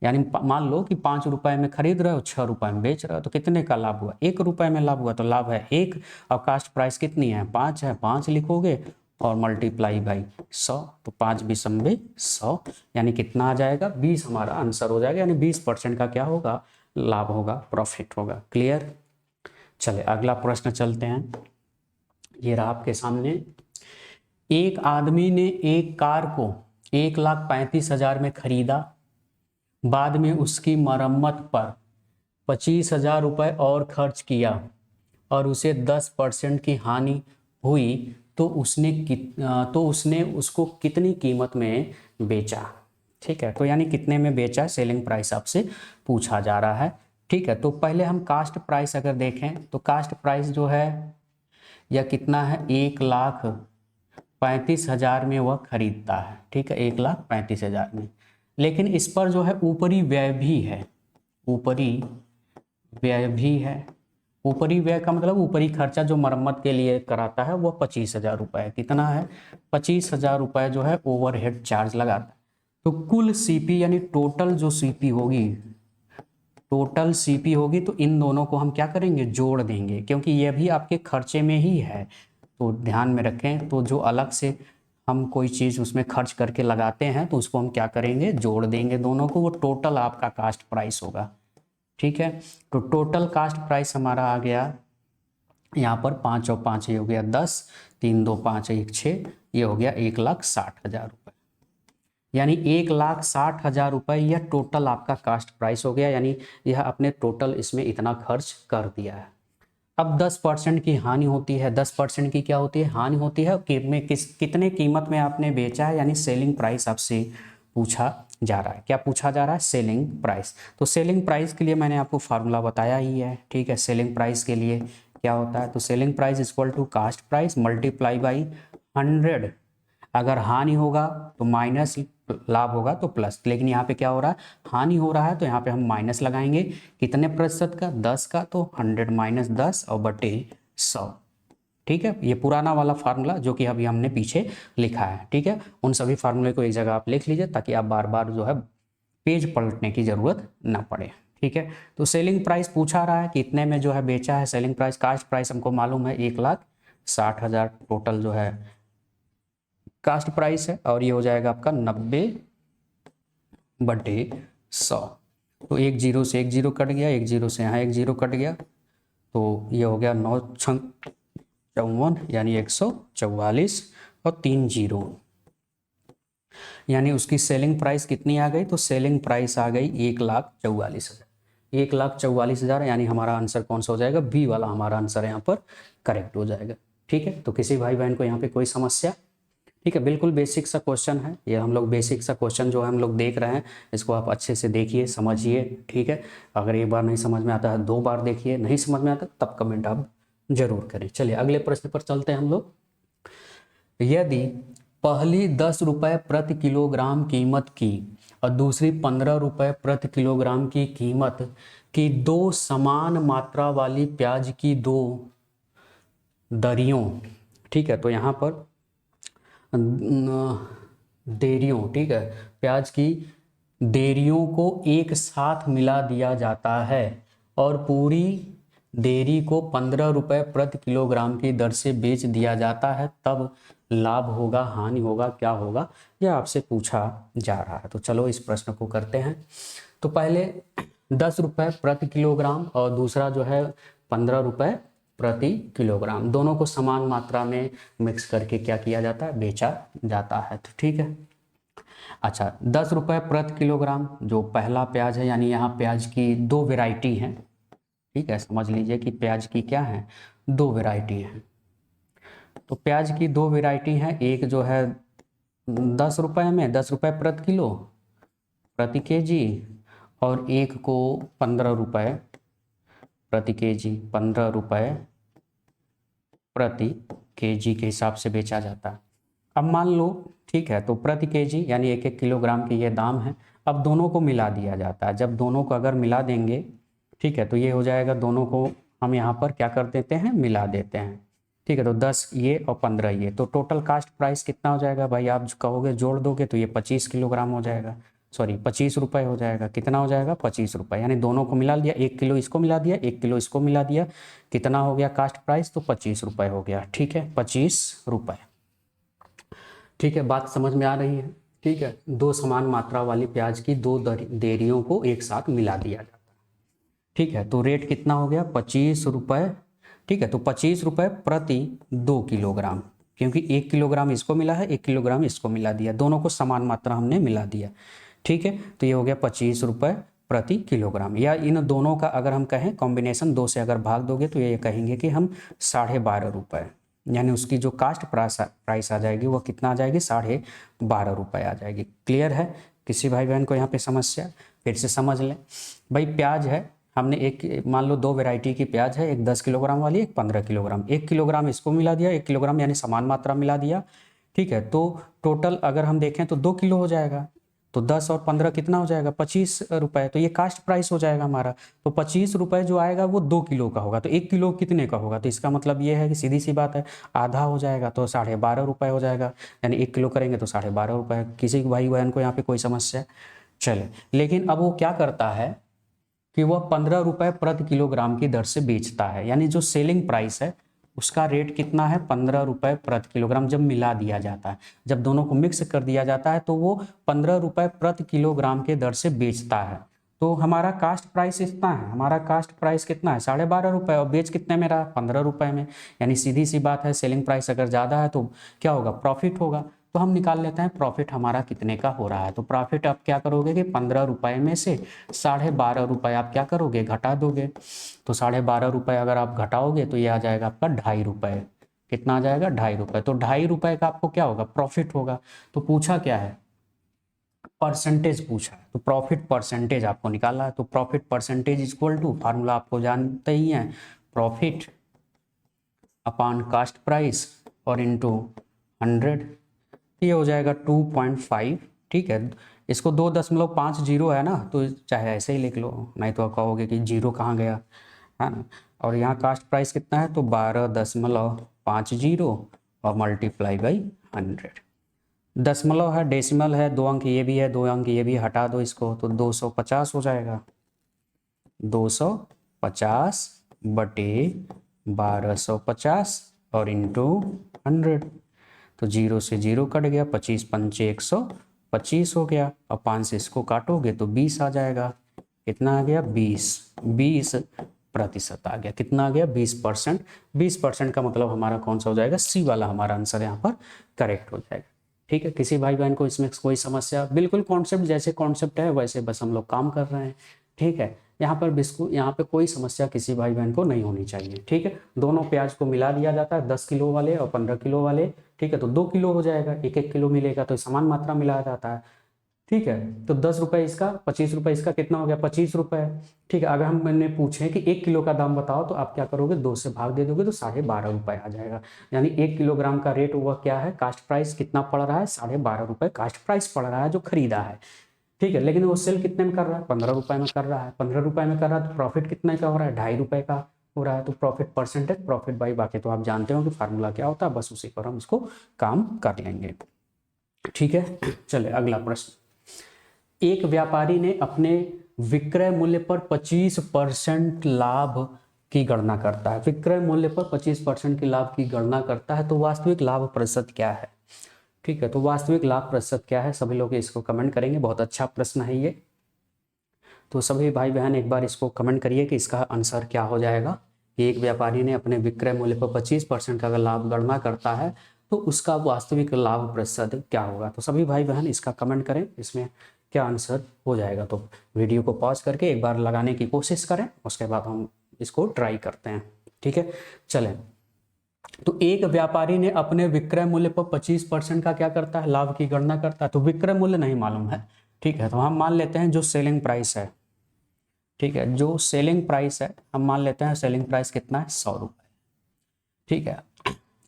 यानी मान लो कि 5 रुपए में खरीद रहे हो, 6 रुपए में बेच रहे हो, तो कितने का लाभ हुआ, 1 रुपए में लाभ हुआ। तो लाभ है 1 और कास्ट प्राइस कितनी है, 5 है, 5 लिखोगे और मल्टीप्लाई बाई 100। तो 5 बिसम्बे 100, यानी कितना आ जाएगा, 20 हमारा आंसर हो जाएगा। यानी 20% का क्या होगा, लाभ होगा, प्रॉफिट होगा। क्लियर। चले अगला प्रश्न चलते हैं, ये रहा आपके सामने। एक आदमी ने एक कार को 1,35,000 में खरीदा, बाद में उसकी मरम्मत पर 25,000 रुपये और खर्च किया और उसे 10% की हानि हुई, तो उसने उसको कितनी कीमत में बेचा। ठीक है, तो यानी कितने में बेचा, सेलिंग प्राइस आपसे पूछा जा रहा है। ठीक है, तो पहले हम कास्ट प्राइस अगर देखें तो कास्ट प्राइस जो है यह कितना है, 1,35,000 में वह खरीदता है। ठीक है, 1,35,000 में, लेकिन इस पर जो है ऊपरी व्यय भी है, ऊपरी व्यय भी है। ऊपरी व्यय का मतलब ऊपरी खर्चा जो मरम्मत के लिए कराता है वह 25,000 रुपये, कितना है, 25,000 रुपये जो है ओवरहेड चार्ज लगाता है। तो कुल सीपी यानी टोटल जो सीपी होगी, टोटल सीपी होगी, तो इन दोनों को हम क्या करेंगे, जोड़ देंगे, क्योंकि यह भी आपके खर्चे में ही है। तो ध्यान में रखें, तो जो अलग से हम कोई चीज़ उसमें खर्च करके लगाते हैं तो उसको हम क्या करेंगे, जोड़ देंगे दोनों को, वो टोटल आपका कास्ट प्राइस होगा। ठीक है, तो टोटल कास्ट प्राइस हमारा आ गया यहाँ पर 5 और 5 ये हो गया 10, 3 2 5 1 6, ये हो गया 1,60,000 रुपये। यानी 1,60,000 रुपये यह टोटल आपका कास्ट प्राइस हो गया, यानी यह आपने टोटल इसमें इतना खर्च कर दिया है। अब 10% की हानि होती है, 10% की क्या होती है, हानि होती है कितने कीमत में आपने बेचा है, यानी सेलिंग प्राइस आपसे पूछा जा रहा है। क्या पूछा जा रहा है, सेलिंग प्राइस। तो सेलिंग प्राइस के लिए मैंने आपको फार्मूला बताया ही है। ठीक है, सेलिंग प्राइस के लिए क्या होता है, तो selling price equal to cost price multiply by 100। अगर हानि होगा तो माइनस, लाभ होगा तो प्लस, लेकिन यहाँ पे क्या हो रहा है, हानि हो रहा है, तो यहाँ पे हम माइनस लगाएंगे, कितने प्रतिशत का, 10 का, तो 100 माइनस 10 और बटे 100। ठीक है, ये पुराना वाला फार्मूला जो कि अभी हमने पीछे लिखा है। ठीक है, उन सभी फार्मूले को एक जगह आप लिख लीजिए ताकि आप बार बार जो है पेज पलटने की ज़रूरत ना पड़े। ठीक है, तो सेलिंग प्राइस पूछा रहा है कि इतने में जो है बेचा है, सेलिंग प्राइस, कास्ट प्राइस हमको मालूम है 1,60,000 टोटल जो है कास्ट प्राइस है, और ये हो जाएगा आपका 90/100। तो एक जीरो से एक जीरो कट गया, एक जीरो से यहाँ एक जीरो कट गया, तो ये हो गया 9×54 यानी 144 और 3 जीरो, यानी उसकी सेलिंग प्राइस कितनी आ गई, तो सेलिंग प्राइस आ गई 1,44,000। 1,44,000 यानी हमारा आंसर कौन सा हो जाएगा, बी वाला हमारा आंसर यहाँ पर करेक्ट हो जाएगा। ठीक है, तो किसी भाई बहन को यहाँ पे कोई समस्या। ठीक है, बिल्कुल बेसिक सा क्वेश्चन है ये, हम लोग बेसिक सा क्वेश्चन जो है हम लोग देख रहे हैं, इसको आप अच्छे से देखिए, समझिए। ठीक है, अगर एक बार नहीं समझ में आता है 2 बार देखिए, नहीं समझ में आता तब कमेंट आप जरूर करें। चलिए अगले प्रश्न पर चलते हैं हम लोग। यदि पहली 10 रुपये प्रति किलोग्राम कीमत की और दूसरी 15 रुपये प्रति किलोग्राम की कीमत की 2 समान मात्रा वाली प्याज की 2 दरियों, ठीक है, तो यहाँ पर देरियों, ठीक है, प्याज की देरियों को एक साथ मिला दिया जाता है और पूरी देरी को 15 रुपये प्रति किलोग्राम की दर से बेच दिया जाता है, तब लाभ होगा, हानि होगा, क्या होगा, यह आपसे पूछा जा रहा है। तो चलो इस प्रश्न को करते हैं। तो पहले 10 रुपये प्रति किलोग्राम और दूसरा जो है 15 रुपये प्रति किलोग्राम, दोनों को समान मात्रा में मिक्स करके क्या किया जाता है, बेचा जाता है। तो ठीक है, अच्छा 10 रुपये प्रति किलोग्राम जो पहला प्याज है, यानी यहाँ प्याज की 2 वैरायटी हैं। ठीक है, समझ लीजिए कि प्याज की क्या है, 2 वैरायटी हैं। तो प्याज की 2 वैरायटी हैं, एक जो है 10 रुपये में 10 रुपये प्रति किलो प्रति केजी, और एक को 15 रुपये प्रति केजी, 15 रुपये प्रति केजी के हिसाब से बेचा जाता है। अब मान लो, ठीक है, तो प्रति केजी यानी 1-1 किलोग्राम के ये दाम है। अब दोनों को मिला दिया जाता है। जब दोनों को अगर मिला देंगे, ठीक है, तो ये हो जाएगा, दोनों को हम यहाँ पर क्या कर देते हैं, मिला देते हैं। ठीक है, तो 10 ये और 15 ये, तो टोटल कास्ट प्राइस कितना हो जाएगा भाई, आप कहोगे जोड़ दोगे तो ये 25 किलोग्राम हो जाएगा, सॉरी 25 रुपये हो जाएगा। कितना हो जाएगा, 25 रुपये, यानी दोनों को मिला दिया, 1 किलो इसको मिला दिया, 1 किलो इसको मिला दिया, कितना हो गया कास्ट प्राइस, तो 25 रुपये हो गया। ठीक है, 25 रुपये। ठीक है, बात समझ में आ रही है। ठीक है, 2 समान मात्रा वाली प्याज की 2 देरियों को एक साथ मिला दिया जाता है। ठीक है, तो रेट कितना हो गया, 25 रुपये। ठीक है, तो 25 रुपये प्रति 2 किलोग्राम, क्योंकि 1 किलोग्राम इसको मिला है, 1 किलोग्राम इसको मिला दिया, दोनों को समान मात्रा हमने मिला दिया। ठीक है, तो ये हो गया 25 रुपये प्रति किलोग्राम। या इन दोनों का अगर हम कहें कॉम्बिनेशन 2 से अगर भाग दोगे तो ये कहेंगे कि हम 12.5 रुपये, यानी उसकी जो कास्ट प्राइस आ जाएगी वो कितना आ जाएगी, 12.5 रुपये आ जाएगी। क्लियर है किसी भाई बहन को यहाँ पे समस्या, फिर से समझ लें। भाई प्याज है, हमने एक मान लो 2 वैरायटी की प्याज है, एक 10 किलोग्राम वाली, एक 15 किलोग्राम, 1 किलोग्राम इसको मिला दिया, 1 किलोग्राम यानी समान मात्रा मिला दिया। ठीक है, तो टोटल अगर हम देखें तो 2 किलो हो जाएगा, तो 10 और 15 कितना हो जाएगा, 25 रुपये, तो ये कास्ट प्राइस हो जाएगा हमारा। तो 25 रुपये जो आएगा वो 2 किलो का होगा, तो 1 किलो कितने का होगा, तो इसका मतलब ये है कि सीधी सी बात है, आधा हो जाएगा तो 12.5 रुपये हो जाएगा, यानी 1 किलो करेंगे तो 12.5 रुपये। किसी भाई बहन को यहाँ पे कोई समस्या चले। लेकिन अब वो क्या करता है कि वह 15 रुपये प्रति किलोग्राम की दर से बेचता है, यानी जो सेलिंग प्राइस है उसका रेट कितना है, 15 रुपये प्रति किलोग्राम जब मिला दिया जाता है, जब दोनों को मिक्स कर दिया जाता है तो वो 15 रुपये प्रति किलोग्राम के दर से बेचता है। तो हमारा कास्ट प्राइस इतना है, हमारा कास्ट प्राइस कितना है, 12.5 रुपये, और बेच कितने में रहा, 15 रुपये में। यानी सीधी सी बात है, सेलिंग प्राइस अगर ज़्यादा है तो क्या होगा, प्रॉफिट होगा। तो हम निकाल लेते हैं प्रॉफिट हमारा कितने का हो रहा है। तो प्रॉफिट आप क्या करोगे कि 15 रुपये में से 12.5 रुपये आप क्या करोगे, घटा दोगे। तो 12.5 रुपये अगर आप घटाओगे तो ये आ जाएगा आपका 2.5 रुपये। कितना आ जाएगा, 2.5 रुपये। तो 2.5 रुपये का आपको क्या होगा, प्रॉफिट होगा। तो पूछा क्या है, परसेंटेज पूछा है, तो प्रॉफिट परसेंटेज आपको निकालना है। तो profit percentage equal to, formula आपको जानते ही हैं, प्रॉफिट अपॉन कास्ट प्राइस और इनटू 100, ये हो जाएगा 2.5। ठीक है, इसको 2.50 है ना, तो चाहे ऐसे ही लिख लो, नहीं तो आप कहोगे कि जीरो कहाँ गया, है ना। और यहाँ कास्ट प्राइस कितना है, तो 12.50 और मल्टीप्लाई बाई 100। दशमलव है, डेसिमल है, 2 अंक ये भी है, 2 अंक ये भी, हटा दो इसको, तो 250 हो जाएगा। 250 बटे 1250 और इंटू 100, तो 0 से 0 कट गया, 25 पंचे 125 हो गया, और 5 से इसको काटोगे तो 20 आ जाएगा। कितना आ गया, 20% आ गया। कितना आ गया, 20%। 20% का मतलब हमारा कौन सा हो जाएगा, सी वाला हमारा आंसर यहाँ पर करेक्ट हो जाएगा। ठीक है, किसी भाई बहन को इसमें कोई समस्या, बिल्कुल कॉन्सेप्ट जैसे कॉन्सेप्ट है वैसे बस हम लोग काम कर रहे हैं। ठीक है, यहाँ पर बिस्कुट, यहाँ पे कोई समस्या किसी भाई बहन को नहीं होनी चाहिए। ठीक है, दोनों प्याज को मिला दिया जाता है, 10 किलो वाले और 15 किलो वाले। ठीक है, तो 2 किलो हो जाएगा, 1-1 किलो मिलेगा, तो समान मात्रा मिलाया जाता है। ठीक है, तो 10 रुपये इसका, 25 रुपये इसका, कितना हो गया 25 रुपये। ठीक है, अगर हम मैंने पूछे कि 1 किलो का दाम बताओ, तो आप क्या करोगे, 2 से भाग दे दोगे तो 12.5 रुपये आ जाएगा। यानी 1 किलोग्राम का रेट वह क्या है, कास्ट प्राइस कितना पड़ रहा है, 12.5 रुपये कास्ट प्राइस पड़ रहा है जो खरीदा है। ठीक है, लेकिन वो सेल कितने में कर रहा है, 15 रुपये में कर रहा है। 15 रुपये में कर रहा है तो प्रॉफिट कितने का हो रहा है, 2.5 रुपये का हो रहा है। तो प्रॉफिट परसेंटेज, प्रॉफिट बाई बाकी तो आप जानते हो कि फार्मूला क्या होता है, बस उसी पर हम इसको काम कर लेंगे। ठीक है, चले अगला प्रश्न। एक व्यापारी ने अपने विक्रय मूल्य पर 25% लाभ की गणना करता है। विक्रय मूल्य पर 25% की लाभ की गणना करता है, तो वास्तविक लाभ प्रतिशत क्या है। ठीक है, तो वास्तविक लाभ प्रतिशत क्या है, सभी लोग इसको कमेंट करेंगे। बहुत अच्छा प्रश्न है ये, तो सभी भाई बहन एक बार इसको कमेंट करिए कि इसका आंसर क्या हो जाएगा। एक व्यापारी ने अपने विक्रय मूल्य पर 25% का अगर लाभ गणना करता है तो उसका वास्तविक लाभ प्रतिशत क्या होगा। तो सभी भाई बहन इसका कमेंट करें, इसमें क्या आंसर हो जाएगा। तो वीडियो को पॉज करके एक बार लगाने की कोशिश करें, उसके बाद हम इसको ट्राई करते हैं। ठीक है, चलें। तो एक व्यापारी ने अपने विक्रय मूल्य पर 25% का क्या करता है, लाभ की गणना करता है। तो विक्रय मूल्य नहीं मालूम है, ठीक है, तो हम मान लेते हैं जो सेलिंग प्राइस है। ठीक है, जो सेलिंग प्राइस है हम मान लेते हैं, सेलिंग प्राइस कितना है, 100 रुपये। ठीक है,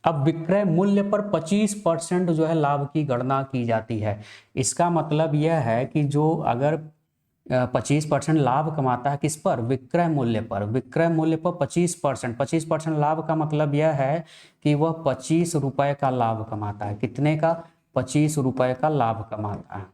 अब विक्रय मूल्य पर 25% जो है लाभ की गणना की जाती है। इसका मतलब यह है कि जो अगर 25% लाभ कमाता है किस पर, विक्रय मूल्य पर। विक्रय मूल्य पर 25% लाभ का मतलब यह है कि वह 25 रुपये का लाभ कमाता है। कितने का, 25 रुपये का लाभ कमाता है,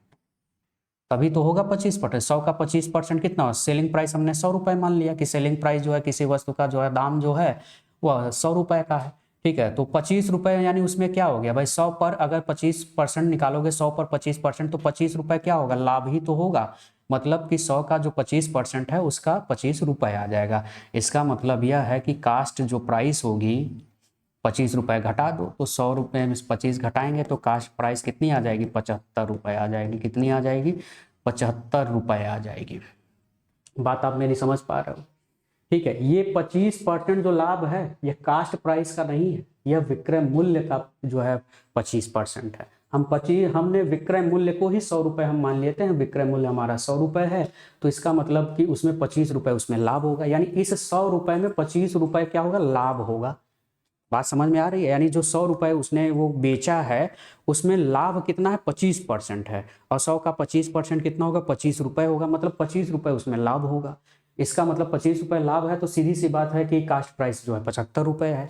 तभी तो होगा 25%। 100 का 25% कितना, सेलिंग प्राइस हमने 100 रुपये मान लिया कि सेलिंग प्राइस जो है किसी वस्तु का जो है दाम जो है वह 100 रुपये का है। ठीक है, तो 25 रुपये यानी उसमें क्या हो गया भाई, 100 पर अगर 25% निकालोगे, 100 पर 25%, तो 25 रुपये क्या होगा, लाभ ही तो होगा। मतलब कि 100 का जो 25% है उसका 25 रुपये आ जाएगा। इसका मतलब यह है कि कास्ट जो प्राइस होगी, 25 रुपये घटा दो, तो 100 रुपये में 25 घटाएंगे तो कास्ट प्राइस कितनी आ जाएगी, 75 रुपये आ जाएगी। कितनी आ जाएगी, 75 रुपये आ जाएगी। बात आप मेरी समझ पा रहे हो। ठीक है, ये 25% जो लाभ है ये कास्ट प्राइस का नहीं है, यह विक्रय मूल्य का जो है 25% है। हमने विक्रय मूल्य को ही 100 रुपये हम मान लेते हैं, विक्रय मूल्य हमारा 100 रुपये है, तो इसका मतलब कि उसमें 25 रुपये उसमें लाभ होगा। यानी इस 100 रुपये में 25 रुपये क्या होगा, लाभ होगा। बात समझ में आ रही है। यानी जो 100 रुपये उसने वो बेचा है उसमें लाभ कितना है, 25% है, और 100 का 25% कितना होगा, 25 रुपये होगा। मतलब 25 रुपये उसमें लाभ होगा। इसका मतलब 25 रुपये लाभ है, तो सीधी सी बात है कि कास्ट प्राइस जो है 75 रुपये है।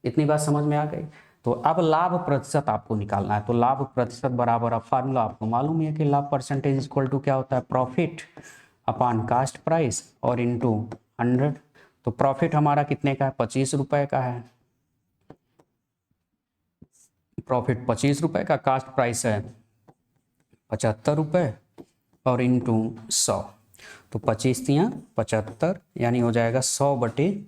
इतनी बात समझ में आ गई। तो अब लाभ प्रतिशत आपको निकालना है। तो लाभ प्रतिशत बराबर, अब फार्मूला आपको मालूम है कि लाभ परसेंटेज इक्वल टू क्या होता है, प्रॉफिट अपॉन कास्ट प्राइस और इंटू 100। तो प्रॉफिट हमारा कितने का है, 25 रुपये का है। प्रॉफिट 25 रुपये का, कास्ट प्राइस है 75 रुपये और इंटू 100, तो 25×3=75, यानी हो जाएगा 100/3।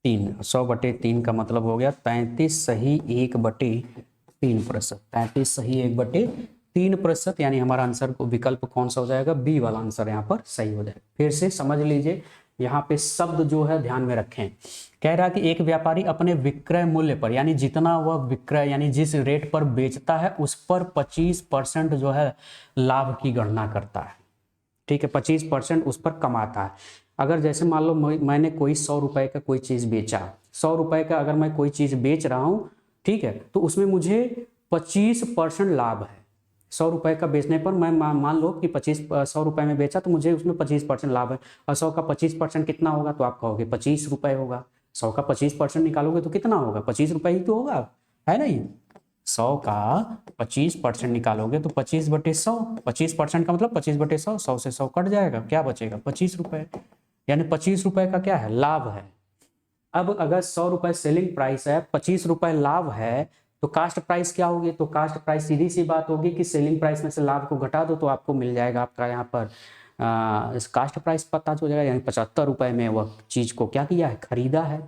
100/3 का मतलब हो गया 33 सही 1/3%। 33 सही 1/3%, यानी हमारा आंसर को विकल्प कौन सा हो जाएगा, बी वाला आंसर यहाँ पर सही हो जाएगा। फिर से समझ लीजिए, यहाँ पे शब्द जो है ध्यान में रखें। कह रहा है कि एक व्यापारी अपने विक्रय मूल्य पर, यानी जितना वह विक्रय यानी जिस रेट पर बेचता है उस पर 25% जो है लाभ की गणना करता है। ठीक है, 25% उस पर कमाता है। अगर जैसे मान लो मैंने कोई 100 रुपये का कोई चीज़ बेचा, 100 रुपये का अगर मैं कोई चीज़ बेच रहा हूँ, ठीक है, तो उसमें मुझे 25% लाभ है। 100 रुपये का बेचने पर मैं मान लो कि 100 रुपये में बेचा, तो मुझे उसमें 25% लाभ है। और 100 का 25% कितना होगा, तो आप कहोगे 25 रुपये होगा। 100 का 25% निकालोगे तो कितना होगा, 25 रुपये ही तो होगा, है ना। ये 100 का 25% निकालोगे तो 25/100, 25% का मतलब 25/100, 100 से 100 कट जाएगा, क्या बचेगा, 25 रुपये। यानी 25 रुपये का क्या है, लाभ है। अब अगर 100 रुपये सेलिंग प्राइस है, 25 रुपये लाभ है, तो कास्ट प्राइस क्या होगी, तो कास्ट प्राइस सीधी सी बात होगी कि सेलिंग प्राइस में से लाभ को घटा दो तो आपको मिल जाएगा आपका यहाँ पर इस कास्ट प्राइस पता हो जाएगा। यानी 75 रुपये में वह चीज़ को क्या किया है, खरीदा है।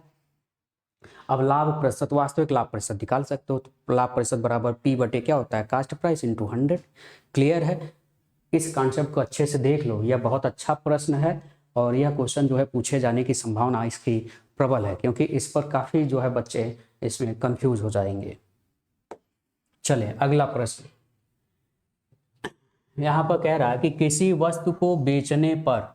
अब लाभ प्रतिशत, वास्तविक लाभ प्रतिशत निकाल सकते हो। तो लाभ प्रतिशत बराबर P/, क्या होता है, कास्ट प्राइस इंटू 100। क्लियर है। इस कॉन्सेप्ट को अच्छे से देख लो, यह बहुत अच्छा प्रश्न है और यह क्वेश्चन जो है पूछे जाने की संभावना इसकी प्रबल है, क्योंकि इस पर काफ़ी जो है बच्चे इसमें कंफ्यूज हो जाएंगे। चलिए अगला प्रश्न यहाँ पर कह रहा है कि किसी वस्तु को बेचने पर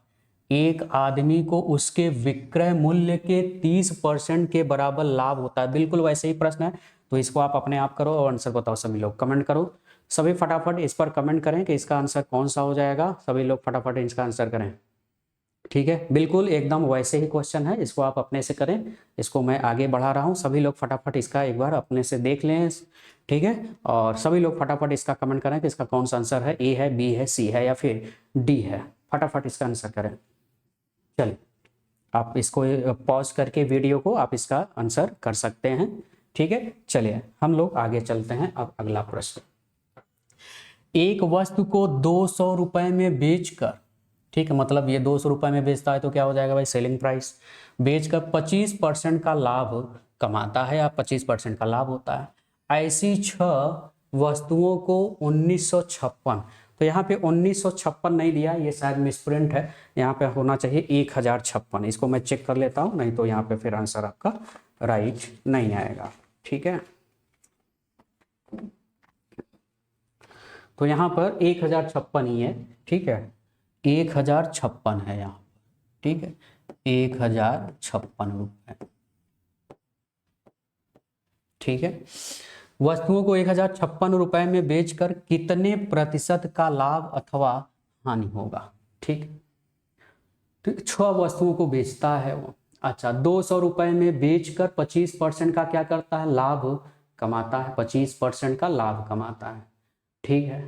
एक आदमी को उसके विक्रय मूल्य के 30% के बराबर लाभ होता है। बिल्कुल वैसे ही प्रश्न है, तो इसको आप अपने आप करो और आंसर बताओ। सभी लोग कमेंट करो, सभी फटाफट इस पर कमेंट करें कि इसका आंसर कौन सा हो जाएगा। सभी लोग फटाफट इसका आंसर करें। ठीक है, बिल्कुल एकदम वैसे ही क्वेश्चन है, इसको आप अपने से करें। इसको मैं आगे बढ़ा रहा हूँ, सभी लोग फटाफट इसका एक बार अपने से देख लें। ठीक है, और सभी लोग फटाफट इसका कमेंट करें कि इसका कौन सा आंसर है, ए है, बी है, सी है या फिर डी है। फटाफट इसका आंसर करें। चलिए आप इसको पॉज करके वीडियो को आप इसका आंसर कर सकते हैं। ठीक है, चलिए हम लोग आगे चलते हैं। अब अगला प्रश्न, एक वस्तु को 200 रुपए में बेचकर, ठीक है, मतलब ये 200 रुपए में बेचता है तो क्या हो जाएगा भाई, सेलिंग प्राइस, बेचकर 25% का लाभ कमाता है या 25% का लाभ होता है। ऐसी 6 वस्तुओं को 1956, तो यहाँ पे 1956 नहीं दिया, ये शायद मिसप्रिंट है, यहाँ पे होना चाहिए 1056। इसको मैं चेक कर लेता हूँ, नहीं तो यहाँ पे फिर आंसर आपका राइट नहीं आएगा। ठीक है, तो यहाँ पर 1056 ही है। ठीक है, 1056 है यहाँ। ठीक है, 1056 रुपए। ठीक है, वस्तुओं को 1056 रुपए में बेचकर कितने प्रतिशत का लाभ अथवा हानि होगा। ठीक, तो 6 वस्तुओं को बेचता है वो। अच्छा, 200 रुपए में बेचकर 25% का क्या करता है, लाभ कमाता है, 25% का लाभ कमाता है। ठीक है,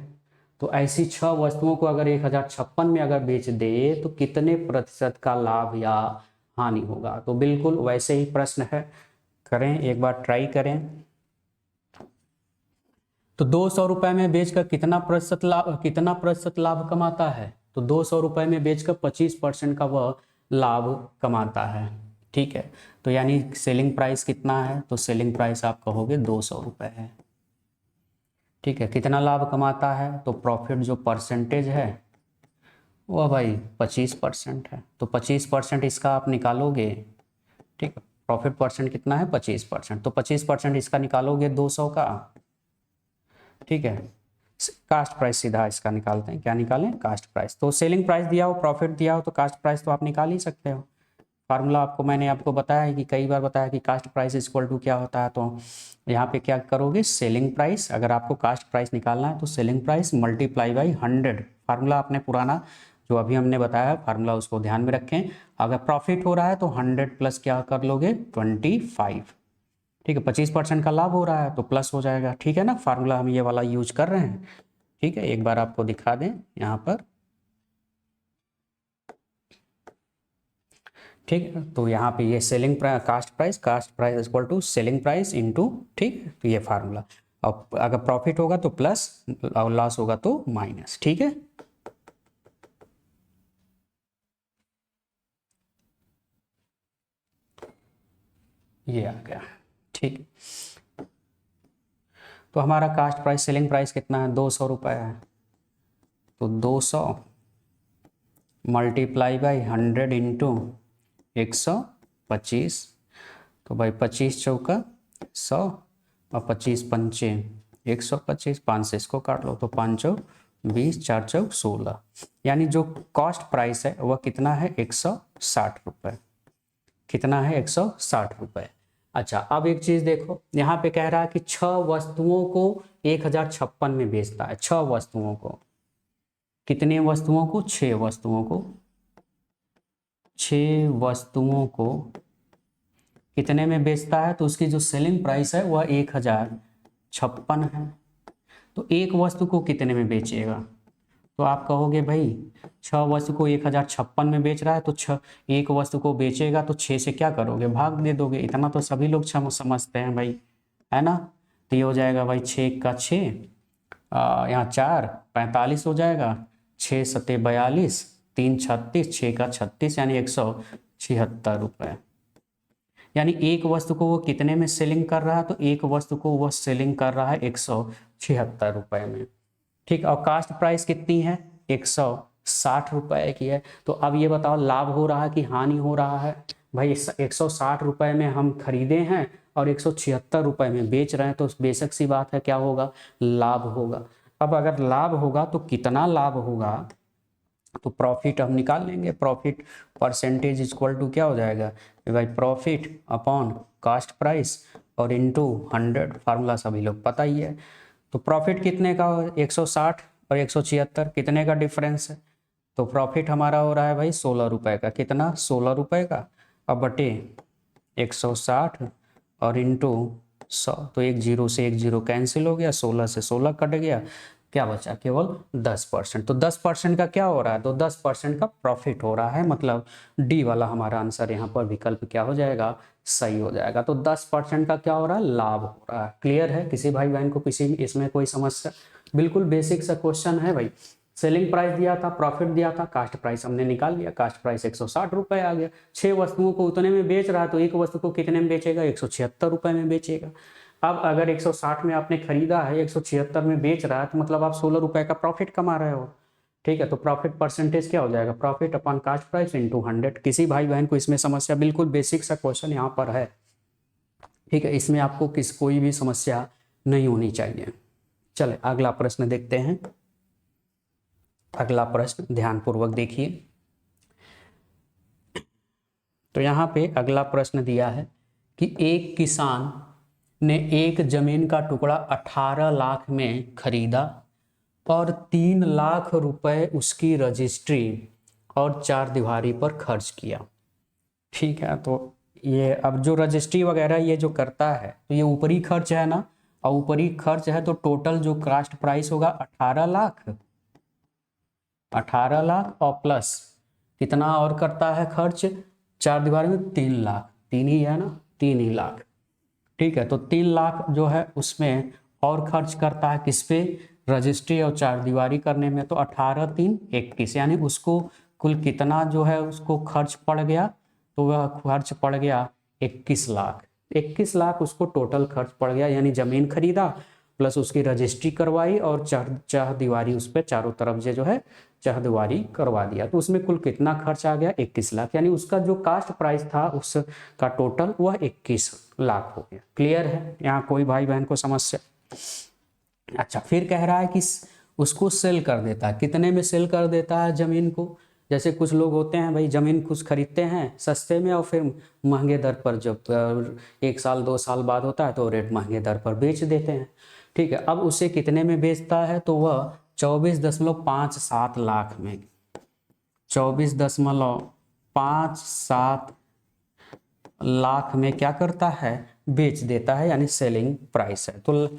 तो ऐसी 6 वस्तुओं को अगर 1056 में अगर बेच दे तो कितने प्रतिशत का लाभ या हानि होगा। तो बिल्कुल वैसे ही प्रश्न है, करें एक बार ट्राई करें। तो 200 रुपए में बेचकर कितना प्रतिशत लाभ कमाता है, तो 200 रुपए में बेचकर 25% का वह लाभ कमाता है। ठीक है, तो यानी सेलिंग प्राइस कितना है, तो सेलिंग प्राइस आप कहोगे 200 रुपए है। ठीक है, कितना लाभ कमाता है, तो प्रॉफिट जो परसेंटेज है वह भाई 25% है, तो 25% इसका आप निकालोगे। ठीक है, प्रॉफिट परसेंट कितना है, 25%, तो 25% इसका निकालोगे 200 का। ठीक है, कास्ट प्राइस सीधा इसका निकालते हैं, क्या निकालें, कास्ट प्राइस। तो सेलिंग प्राइस दिया हो, प्रॉफिट दिया हो, तो कास्ट प्राइस तो आप निकाल ही सकते हो। फार्मूला आपको मैंने आपको बताया है कि कई बार बताया कि कास्ट प्राइस इक्वल टू क्या होता है, तो यहाँ पे क्या करोगे, सेलिंग प्राइस, अगर आपको कास्ट प्राइस निकालना है तो selling price multiply by 100। Formula आपने पुराना जो अभी हमने बताया फार्मूला उसको ध्यान में रखें। अगर प्रॉफिट हो रहा है तो 100 प्लस क्या कर लोगे, 25। ठीक है, 25% का लाभ हो रहा है तो प्लस हो जाएगा। ठीक है ना, फार्मूला हम ये वाला यूज कर रहे हैं। ठीक है, एक बार आपको दिखा दें यहाँ पर। ठीक है, तो यहाँ पे ये selling price, cost price equal to selling price into, ठीक, तो ये फार्मूला। और अगर प्रॉफिट होगा तो प्लस और लॉस होगा तो माइनस। ठीक है, ये आ गया। ठीक, तो हमारा कास्ट प्राइस सेलिंग प्राइस कितना है, 200 रुपये है, तो 200 मल्टीप्लाई बाई 100 इंटू 125, तो भाई 25 चौका 100 और 25 पंचे 125, 5 से इसको काट लो तो 5 चौक 20, 4 चौक 16, यानी जो कॉस्ट प्राइस है वह कितना है, 160 रुपये। कितना है, 160 रुपये। अच्छा, अब एक चीज़ देखो, यहाँ पे कह रहा है कि 6 वस्तुओं को 1056 में बेचता है। 6 वस्तुओं को, कितने वस्तुओं को, 6 वस्तुओं को, 6 वस्तुओं को कितने में बेचता है, तो उसकी जो सेलिंग प्राइस है वह 1056 है। तो एक वस्तु को कितने में बेचेगा, तो आप कहोगे भाई 6 वस्तु को 1056 में बेच रहा है तो 6, एक वस्तु को बेचेगा तो 6 से क्या करोगे, भाग दे दोगे। इतना तो सभी लोग समझते हैं भाई, है ना। तो ये हो जाएगा भाई 6 का 6, यहाँ 4 45 हो जाएगा, 6 सत्ते 42, 3 36, 6 का 36, यानी 176 रुपये। यानी एक वस्तु को वो कितने में सेलिंग कर रहा है, तो एक वस्तु को वह सेलिंग कर रहा है 176 रुपये में। ठीक, और कास्ट प्राइस कितनी है, 160 रुपए की है। तो अब ये बताओ लाभ हो रहा है कि हानि हो रहा है? भाई 160 रुपए में हम खरीदे हैं और 176 रुपए में बेच रहे हैं, तो बेशक सी बात है क्या होगा, लाभ होगा। अब अगर लाभ होगा तो कितना लाभ होगा, तो प्रॉफिट हम निकाल लेंगे। प्रॉफिट परसेंटेज इक्वल टू क्या हो जाएगा भाई, प्रॉफिट अपॉन कास्ट प्राइस और इनटू 100, फार्मूला सभी लोग पता ही है। तो प्रॉफिट कितने का, 160 और 176 कितने का डिफरेंस है, तो प्रॉफिट हमारा हो रहा है भाई 16 रुपए का। कितना, 16 रुपए का। अब बटे 160 और इंटू 100, तो एक जीरो से एक जीरो कैंसिल हो गया, 16 से 16 कट गया, क्या बचा, केवल 10%। तो 10% का क्या हो रहा है, तो 10% का प्रॉफिट हो रहा है, मतलब डी वाला हमारा आंसर यहाँ पर विकल्प क्या हो जाएगा, सही हो जाएगा। तो 10% का क्या हो रहा है, लाभ हो रहा है। क्लियर है किसी भाई बहन को किसी इसमें कोई समस्या? बिल्कुल बेसिक सा क्वेश्चन है भाई। सेलिंग प्राइस दिया था, प्रॉफिट दिया था, कास्ट प्राइस हमने निकाल लिया, कास्ट प्राइस 160 रुपए आ गया। 6 वस्तुओं को उतने में बेच रहा है, तो एक वस्तु को कितने में बेचेगा, 176 रुपए में बेचेगा। अब अगर 160 में आपने खरीदा है, 176 में बेच रहा है, तो मतलब आप 16 रुपए का प्रॉफिट कमा रहे हो। ठीक है, तो प्रॉफिट परसेंटेज क्या हो जाएगा, profit upon cost price into 100। किसी भाई बहन को इसमें समस्या? बिल्कुल बेसिक सा क्वेश्चन यहाँ पर है। ठीक है, इसमें आपको कोई भी समस्या नहीं होनी चाहिए। चले अगला प्रश्न देखते हैं। अगला प्रश्न ध्यानपूर्वक देखिए। तो यहाँ पे अगला प्रश्न दिया है कि एक किसान ने एक जमीन का टुकड़ा 18 लाख में खरीदा और 3 लाख रुपए उसकी रजिस्ट्री और 4 दीवारी पर खर्च किया। ठीक है, तो ये अब जो रजिस्ट्री वगैरह ये जो करता है, तो ये ऊपरी खर्च है ना, और ऊपरी खर्च है तो टोटल जो कास्ट प्राइस होगा 18 लाख, 18 लाख और प्लस कितना और करता है खर्च, 4 दीवारी में 3 लाख, 3 ही है ना, 3 ही लाख। ठीक है, तो 3 लाख जो है उसमें और खर्च करता है किस पे, रजिस्ट्री और 4 दीवारी करने में। तो 18 3 21, यानी उसको कुल कितना जो है उसको खर्च पड़ गया, तो वह खर्च पड़ गया 21 लाख। 21 लाख उसको टोटल खर्च पड़ गया, यानी जमीन खरीदा प्लस उसकी रजिस्ट्री करवाई और चार दीवारी उस पर चारों तरफ से जो है चारदीवारी करवा दिया, तो उसमें कुल कितना खर्च आ गया, 21 लाख। यानी उसका जो कास्ट प्राइस था उसका टोटल वह 21 लाख हो गया। क्लियर है, यहाँ कोई भाई बहन को समस्या? अच्छा, फिर कह रहा है कि उसको सेल कर देता है। कितने में सेल कर देता है जमीन को? जैसे कुछ लोग होते हैं भाई, जमीन कुछ खरीदते हैं सस्ते में और फिर महंगे दर पर, जब 1 साल 2 साल बाद होता है तो रेट महंगे दर पर बेच देते हैं। ठीक है, अब उसे कितने में बेचता है, तो वह 24.57 लाख में, 24.57 लाख में क्या करता है, बेच देता है, यानी सेलिंग प्राइस है। तो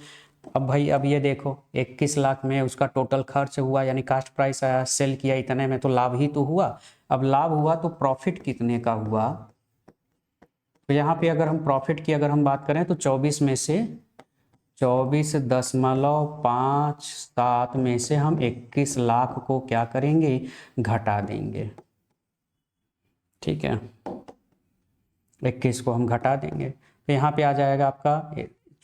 अब भाई अब ये देखो 21 लाख में उसका टोटल खर्च हुआ, यानी कास्ट प्राइस आया, सेल किया इतने में, तो लाभ ही तो हुआ। अब लाभ हुआ तो प्रॉफिट कितने का हुआ, तो यहाँ पे अगर हम प्रॉफिट की अगर हम बात करें तो 24 में से 24.57 में से हम 21 लाख को क्या करेंगे, घटा देंगे। ठीक है, 21 को हम घटा देंगे, तो यहाँ पे आ जाएगा आपका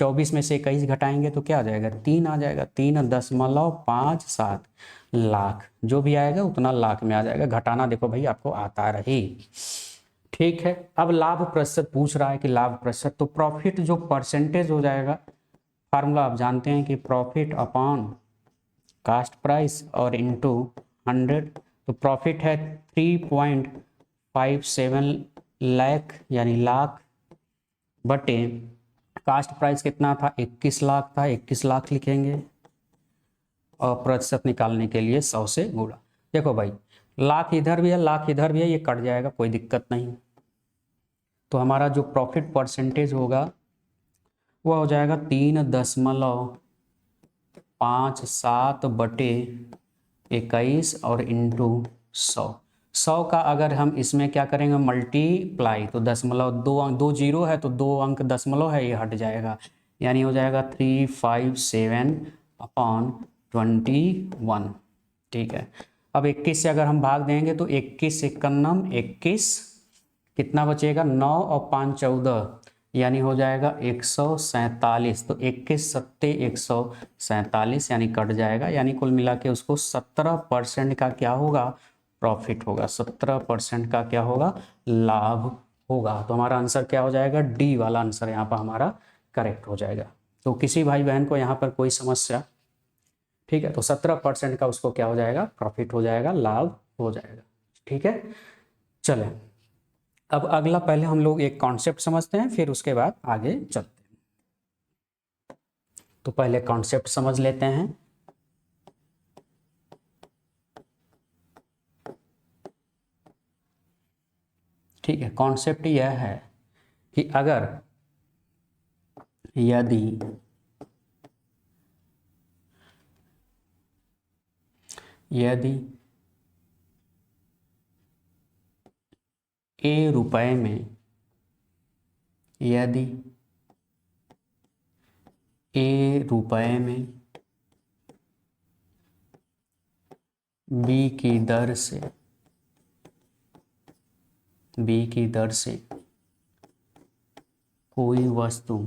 24 में से 21 घटाएंगे तो क्या आ जाएगा, 3 आ जाएगा, 3.57 लाख, जो भी आएगा उतना लाख में आ जाएगा। घटाना देखो भाई आपको आता रही। ठीक है, अब लाभ प्रतिशत पूछ रहा है कि लाभ प्रतिशत, तो प्रॉफिट जो परसेंटेज हो जाएगा, फार्मूला आप जानते हैं कि प्रॉफिट अपॉन कास्ट प्राइस और इनटू 100। तो प्रॉफिट है 3.57 लाख यानी लाख, बटे कास्ट प्राइस कितना था, 21 लाख था, 21 लाख लिखेंगे और प्रतिशत निकालने के लिए 100 से गुणा। देखो भाई लाख इधर भी है, लाख इधर भी है, ये कट जाएगा, कोई दिक्कत नहीं। तो हमारा जो प्रॉफिट परसेंटेज होगा वह हो जाएगा 3.57 बटे 21 और इंटू 100। 100 का अगर हम इसमें क्या करेंगे मल्टीप्लाई, तो दशमलव दो जीरो है तो 2 अंक दशमलव है, ये हट जाएगा, यानी हो जाएगा 357/21। ठीक है, अब 21 से अगर हम भाग देंगे तो 21 51 21 कितना बचेगा, 9 और 5 14, यानी हो जाएगा 147। तो 21 सत्ते 147 यानी कट जाएगा, यानी कुल मिला के उसको 17% का क्या होगा, प्रॉफिट होगा। 17% का क्या होगा, लाभ होगा। तो हमारा आंसर क्या हो जाएगा, डी वाला आंसर यहाँ पर हमारा करेक्ट हो जाएगा। तो किसी भाई बहन को यहाँ पर कोई समस्या, ठीक है, तो 17% का उसको क्या हो जाएगा, प्रॉफिट हो जाएगा, लाभ हो जाएगा। ठीक है, चलें अब अगला, पहले हम लोग एक कॉन्सेप्ट समझते हैं, फिर उसके बाद आगे चलते हैं। तो पहले कॉन्सेप्ट समझ लेते हैं। ठीक है, कॉन्सेप्ट यह है कि अगर यदि ए रुपए में, यदि ए रुपए में बी की दर से कोई वस्तु,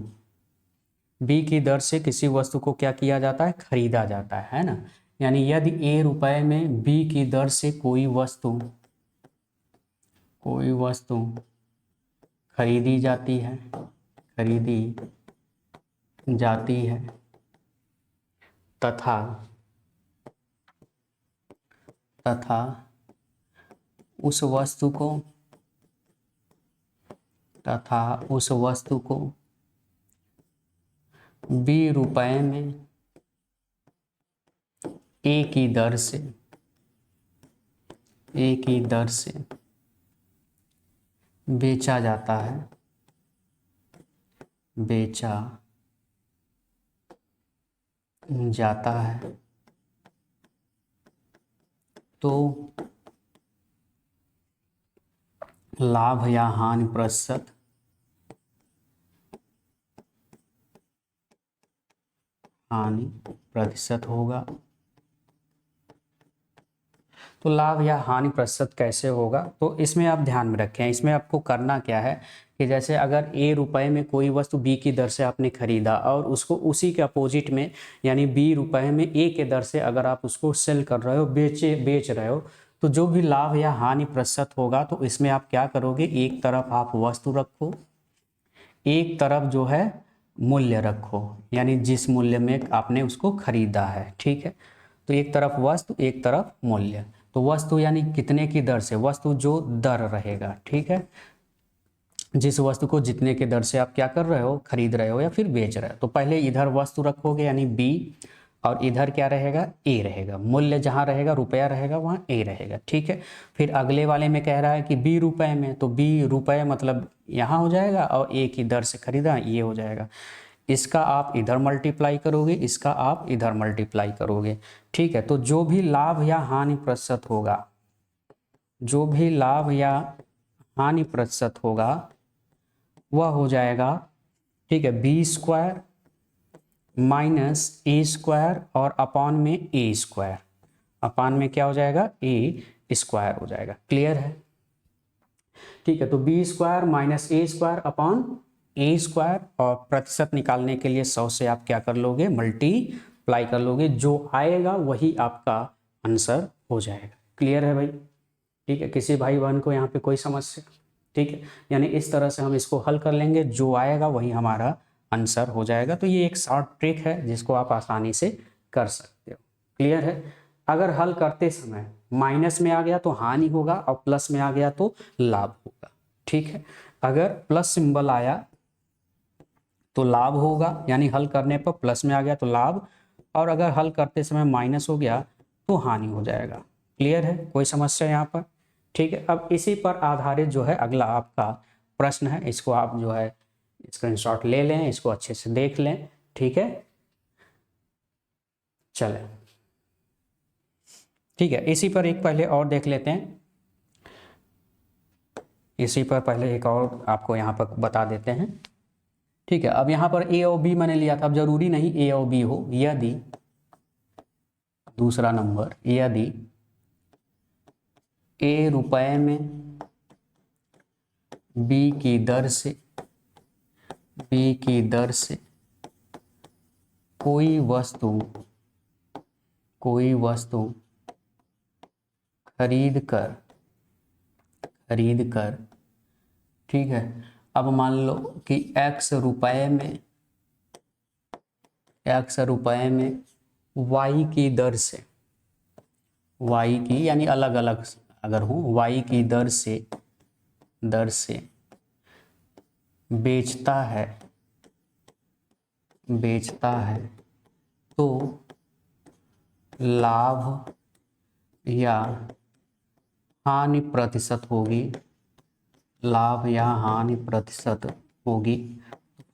बी की दर से किसी वस्तु को क्या किया जाता है, खरीदा जाता है ना। यानी यदि ए रुपए में बी की दर से कोई वस्तु खरीदी जाती है तथा उस वस्तु को बी रुपए में ए की दर से बेचा जाता है तो लाभ या हानि प्रतिशत होगा। तो लाभ या हानि प्रतिशत कैसे होगा, तो इसमें आप ध्यान में रखें, इसमें आपको करना क्या है कि जैसे अगर ए रुपए में कोई वस्तु बी की दर से आपने खरीदा और उसको उसी के अपोजिट में, यानी बी रुपए में ए के दर से अगर आप उसको सेल कर रहे हो, बेच रहे हो, तो जो भी लाभ या हानि प्रतिशत होगा, तो इसमें आप क्या करोगे, एक तरफ आप वस्तु रखो, एक तरफ जो है मूल्य रखो, यानी जिस मूल्य में आपने उसको खरीदा है। ठीक है, तो एक तरफ वस्तु, एक तरफ मूल्य। तो वस्तु यानी कितने की दर से, वस्तु जो दर रहेगा, ठीक है, जिस वस्तु को जितने के दर से आप क्या कर रहे हो, खरीद रहे हो या फिर बेच रहे हो। तो पहले इधर वस्तु रखोगे यानी बी, और इधर क्या रहेगा, ए रहेगा। मूल्य जहाँ रहेगा, रुपया रहेगा, वहाँ ए रहेगा। ठीक है, फिर अगले वाले में कह रहा है कि बी रुपए में, तो बी रुपए मतलब यहाँ हो जाएगा, और ए की दर से खरीदा ये हो जाएगा। इसका आप इधर मल्टीप्लाई करोगे, इसका आप इधर मल्टीप्लाई करोगे। ठीक है, तो जो भी लाभ या हानि प्रतिशत होगा, वह हो जाएगा, ठीक है, बी स्क्वायर माइनस ए स्क्वायर और अपॉन में ए स्क्वायर, अपॉन में क्या हो जाएगा, ए स्क्वायर हो जाएगा। क्लियर है? ठीक है, तो बी स्क्वायर माइनस ए स्क्वायर अपॉन ए स्क्वायर, और प्रतिशत निकालने के लिए 100 से आप क्या कर लोगे, मल्टीप्लाई कर लोगे, जो आएगा वही आपका आंसर हो जाएगा। क्लियर है भाई? ठीक है, किसी भाई बहन को यहाँ पे कोई समस्या? ठीक है, यानी इस तरह से हम इसको हल कर लेंगे, जो आएगा वही हमारा आंसर हो जाएगा। तो ये एक शॉर्ट ट्रिक है जिसको आप आसानी से कर सकते हो। क्लियर है? अगर हल करते समय माइनस में आ गया तो हानि होगा, और प्लस में आ गया तो लाभ होगा। ठीक है, अगर प्लस सिंबल आया तो लाभ होगा, यानी हल करने पर प्लस में आ गया तो लाभ, और अगर हल करते समय माइनस हो गया तो हानि हो जाएगा। क्लियर है? कोई समस्या यहाँ पर? ठीक है, अब इसी पर आधारित जो है अगला आपका प्रश्न है, इसको आप जो है स्क्रीनशॉट ले लें, इसको अच्छे से देख लें। ठीक है, चलें, ठीक है, इसी पर एक पहले और देख लेते हैं, इसी पर पहले एक और आपको यहाँ पर बता देते हैं। ठीक है, अब यहाँ पर ए और बी मैंने लिया था, अब जरूरी नहीं ए और बी हो। यदि, दूसरा नंबर, यदि ए रुपए में बी की दर से बी की दर से कोई वस्तु खरीद कर, ठीक है। अब मान लो कि x रुपए में y की दर से, y की यानी अलग अलग अगर हो, y की दर से बेचता है तो लाभ या हानि प्रतिशत होगी।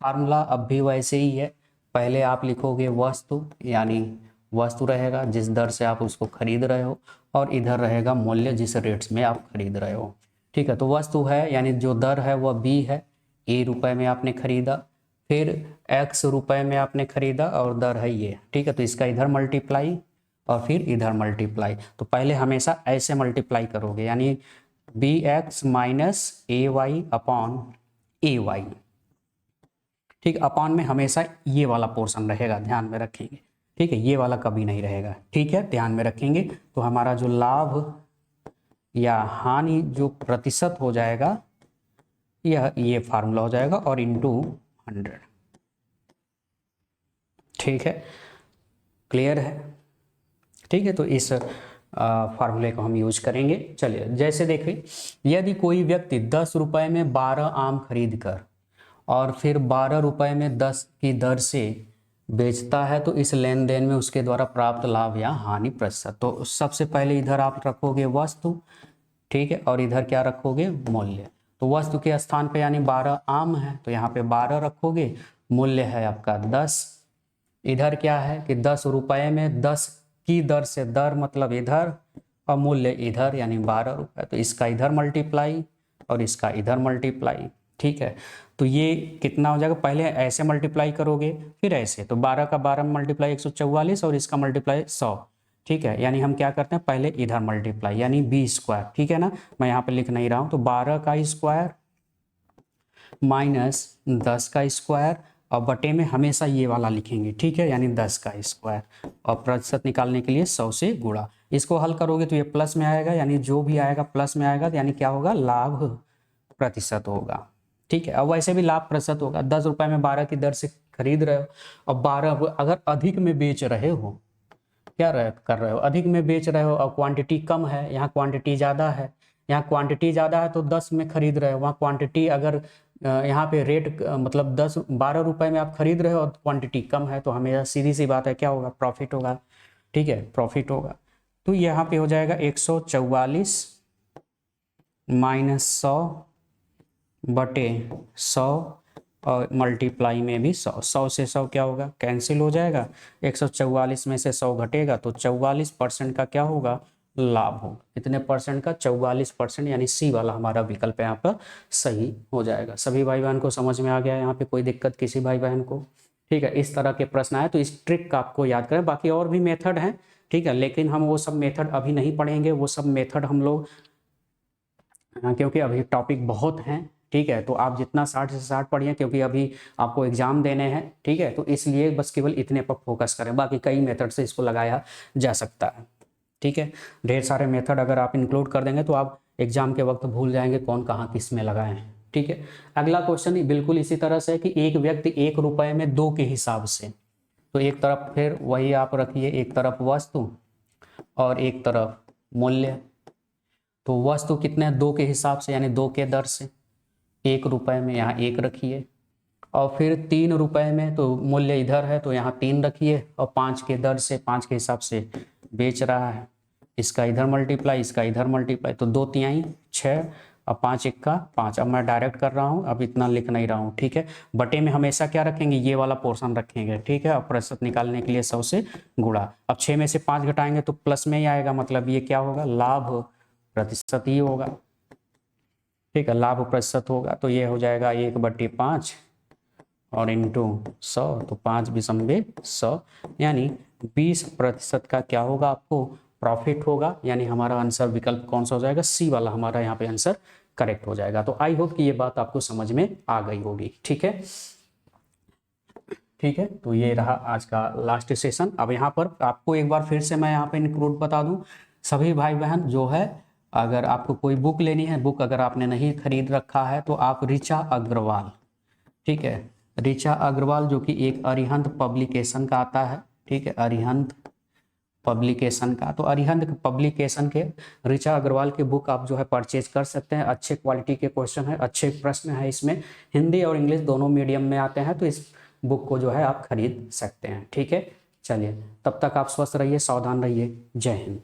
फार्मूला अब भी वैसे ही है। पहले आप लिखोगे वस्तु, यानी वस्तु रहेगा जिस दर से आप उसको खरीद रहे हो, और इधर रहेगा मूल्य जिस रेट्स में आप खरीद रहे हो, ठीक है। तो वस्तु है यानी जो दर है वह बी है, ए रुपए में आपने खरीदा, फिर एक्स रुपए में आपने खरीदा और दर है ये, ठीक है। तो इसका इधर मल्टीप्लाई और फिर इधर मल्टीप्लाई। तो पहले हमेशा ऐसे मल्टीप्लाई करोगे, यानी बी एक्स माइनस ए वाई अपॉन ए वाई, ठीक। अपॉन में हमेशा ये वाला पोर्शन रहेगा, ध्यान में रखेंगे, ठीक है। ये वाला कभी नहीं रहेगा, ठीक है, ध्यान में रखेंगे। तो हमारा जो लाभ या हानि जो प्रतिशत हो जाएगा, ये फार्मूला हो जाएगा और इंटू 100, ठीक है। क्लियर है, ठीक है। तो इस फार्मूले को हम यूज करेंगे। चलिए, जैसे देखिए, यदि कोई व्यक्ति 10 रुपए में 12 आम खरीद कर और फिर 12 रुपए में 10 की दर से बेचता है, तो इस लेन देन में उसके द्वारा प्राप्त लाभ या हानि प्रतिशत। तो सबसे पहले इधर आप रखोगे वस्तु, ठीक है, और इधर क्या रखोगे, मूल्य। तो वस्तु के स्थान पे यानी 12 आम है तो यहाँ पे 12 रखोगे, मूल्य है आपका 10। इधर क्या है कि 10 रुपए में 10 की दर से, दर मतलब इधर और मूल्य इधर, यानी 12 रुपए। तो इसका इधर मल्टीप्लाई और इसका इधर मल्टीप्लाई, ठीक है। तो ये कितना हो जाएगा, पहले ऐसे मल्टीप्लाई करोगे फिर ऐसे, तो 12 का 12 मल्टीप्लाई 144 और इसका मल्टीप्लाई 100, ठीक है। यानी हम क्या करते हैं, पहले इधर मल्टीप्लाई यानी बी स्क्वायर, ठीक है ना। मैं यहाँ पे लिख नहीं रहा हूँ। तो 12 का स्क्वायर माइनस 10 का स्क्वायर और बटे में हमेशा ये वाला लिखेंगे, ठीक है, यानी 10 का स्क्वायर, और प्रतिशत निकालने के लिए 100 से गुणा। इसको हल करोगे तो ये प्लस में आएगा, यानी जो भी आएगा प्लस में आएगा, यानी क्या होगा, लाभ प्रतिशत होगा, ठीक है। अब वैसे भी लाभ प्रतिशत होगा, 10 रुपए में 12 की दर से खरीद रहे हो और 12 अगर अधिक में बेच रहे हो, कर रहे हो, अधिक में बेच रहे हो और क्वांटिटी कम है, यहाँ क्वांटिटी ज़्यादा है, यहाँ क्वांटिटी ज़्यादा है तो 10 में खरीद रहे हो, वहाँ क्वांटिटी अगर यहाँ पे रेट मतलब 12 रुपए में आप खरीद रहे हो और क्वांटिटी कम है, तो हमेशा सीधी सी बात है क्या होगा, प्रॉफिट होगा, ठीक है, प्रॉफिट होगा। तो यहाँ पे हो जाएगा 144 माइनस 100 बटे 100 और मल्टीप्लाई में भी 100, 100 से 100 क्या होगा, कैंसिल हो जाएगा। 144 में से 100 घटेगा तो 44% का क्या होगा, लाभ होगा। कितने परसेंट का, 44%, यानी सी वाला हमारा विकल्प यहाँ पर सही हो जाएगा। सभी भाई बहन को समझ में आ गया, यहाँ पे कोई दिक्कत किसी भाई बहन को, ठीक है। इस तरह के प्रश्न आए तो इस ट्रिक का आपको याद करें। बाकी और भी मेथड हैं, ठीक है, लेकिन हम वो सब मेथड अभी नहीं पढ़ेंगे। वो सब मेथड हम लोग, क्योंकि अभी टॉपिक बहुत हैं, ठीक है। तो आप जितना 60 से 60 पढ़िए, क्योंकि अभी आपको एग्जाम देने हैं, ठीक है। तो इसलिए बस केवल इतने पर फोकस करें, बाकी कई मेथड से इसको लगाया जा सकता है, ठीक है। ढेर सारे मेथड अगर आप इंक्लूड कर देंगे तो आप एग्जाम के वक्त भूल जाएंगे कौन कहाँ किस में लगाए हैं, ठीक है। अगला क्वेश्चन बिल्कुल इसी तरह से है कि एक व्यक्ति 1 रुपए में 2 के हिसाब से, तो एक तरफ फिर वही आप रखिए, एक तरफ वस्तु और एक तरफ मूल्य। तो वस्तु कितने, 2 के हिसाब से यानी 2 के दर से, 1 रुपए में यहाँ 1 रखिए, और फिर 3 रुपए में तो मूल्य इधर है तो यहाँ 3 रखिए, और 5 के दर से, 5 के हिसाब से बेच रहा है, इसका इधर मल्टीप्लाई, इसका इधर मल्टीप्लाई, तो 2 तिहाई 6 और 5 इक्का 5। अब मैं डायरेक्ट कर रहा हूँ, अब इतना लिख नहीं रहा हूँ, ठीक है। बटे में हमेशा क्या रखेंगे, ये वाला पोर्शन रखेंगे, ठीक है। और प्रतिशत निकालने के लिए 100 से गुणा। अब 6 में से 5 घटाएंगे तो प्लस में ही आएगा, मतलब ये क्या होगा, लाभ प्रतिशत ही होगा, ठीक है, लाभ प्रतिशत होगा। तो ये हो जाएगा 1/5 और इंटू 100, तो 5 बिसम्बे 100, यानी 20% का क्या होगा, आपको प्रॉफिट होगा। यानी हमारा आंसर विकल्प कौन सा हो जाएगा, सी वाला हमारा यहाँ पे आंसर करेक्ट हो जाएगा। तो आई होप कि ये बात आपको समझ में आ गई होगी, ठीक है। ठीक है, तो ये रहा आज का लास्ट सेशन। अब यहाँ पर आपको एक बार फिर से मैं यहाँ पे इंक्लूड बता दूँ, सभी भाई बहन जो है, अगर आपको कोई बुक लेनी है, बुक अगर आपने नहीं खरीद रखा है तो आप ऋचा अग्रवाल, ठीक है, ऋचा अग्रवाल जो कि एक अरिहंत पब्लिकेशन का आता है, ठीक है, अरिहंत पब्लिकेशन का, तो अरिहंत पब्लिकेशन के ऋचा अग्रवाल की बुक आप जो है परचेज कर सकते हैं। अच्छे क्वालिटी के क्वेश्चन है, अच्छे प्रश्न है इसमें, हिंदी और इंग्लिश दोनों मीडियम में आते हैं, तो इस बुक को जो है आप खरीद सकते हैं। ठीक है, चलिए तब तक आप स्वस्थ रहिए, सावधान रहिए, जय हिंद।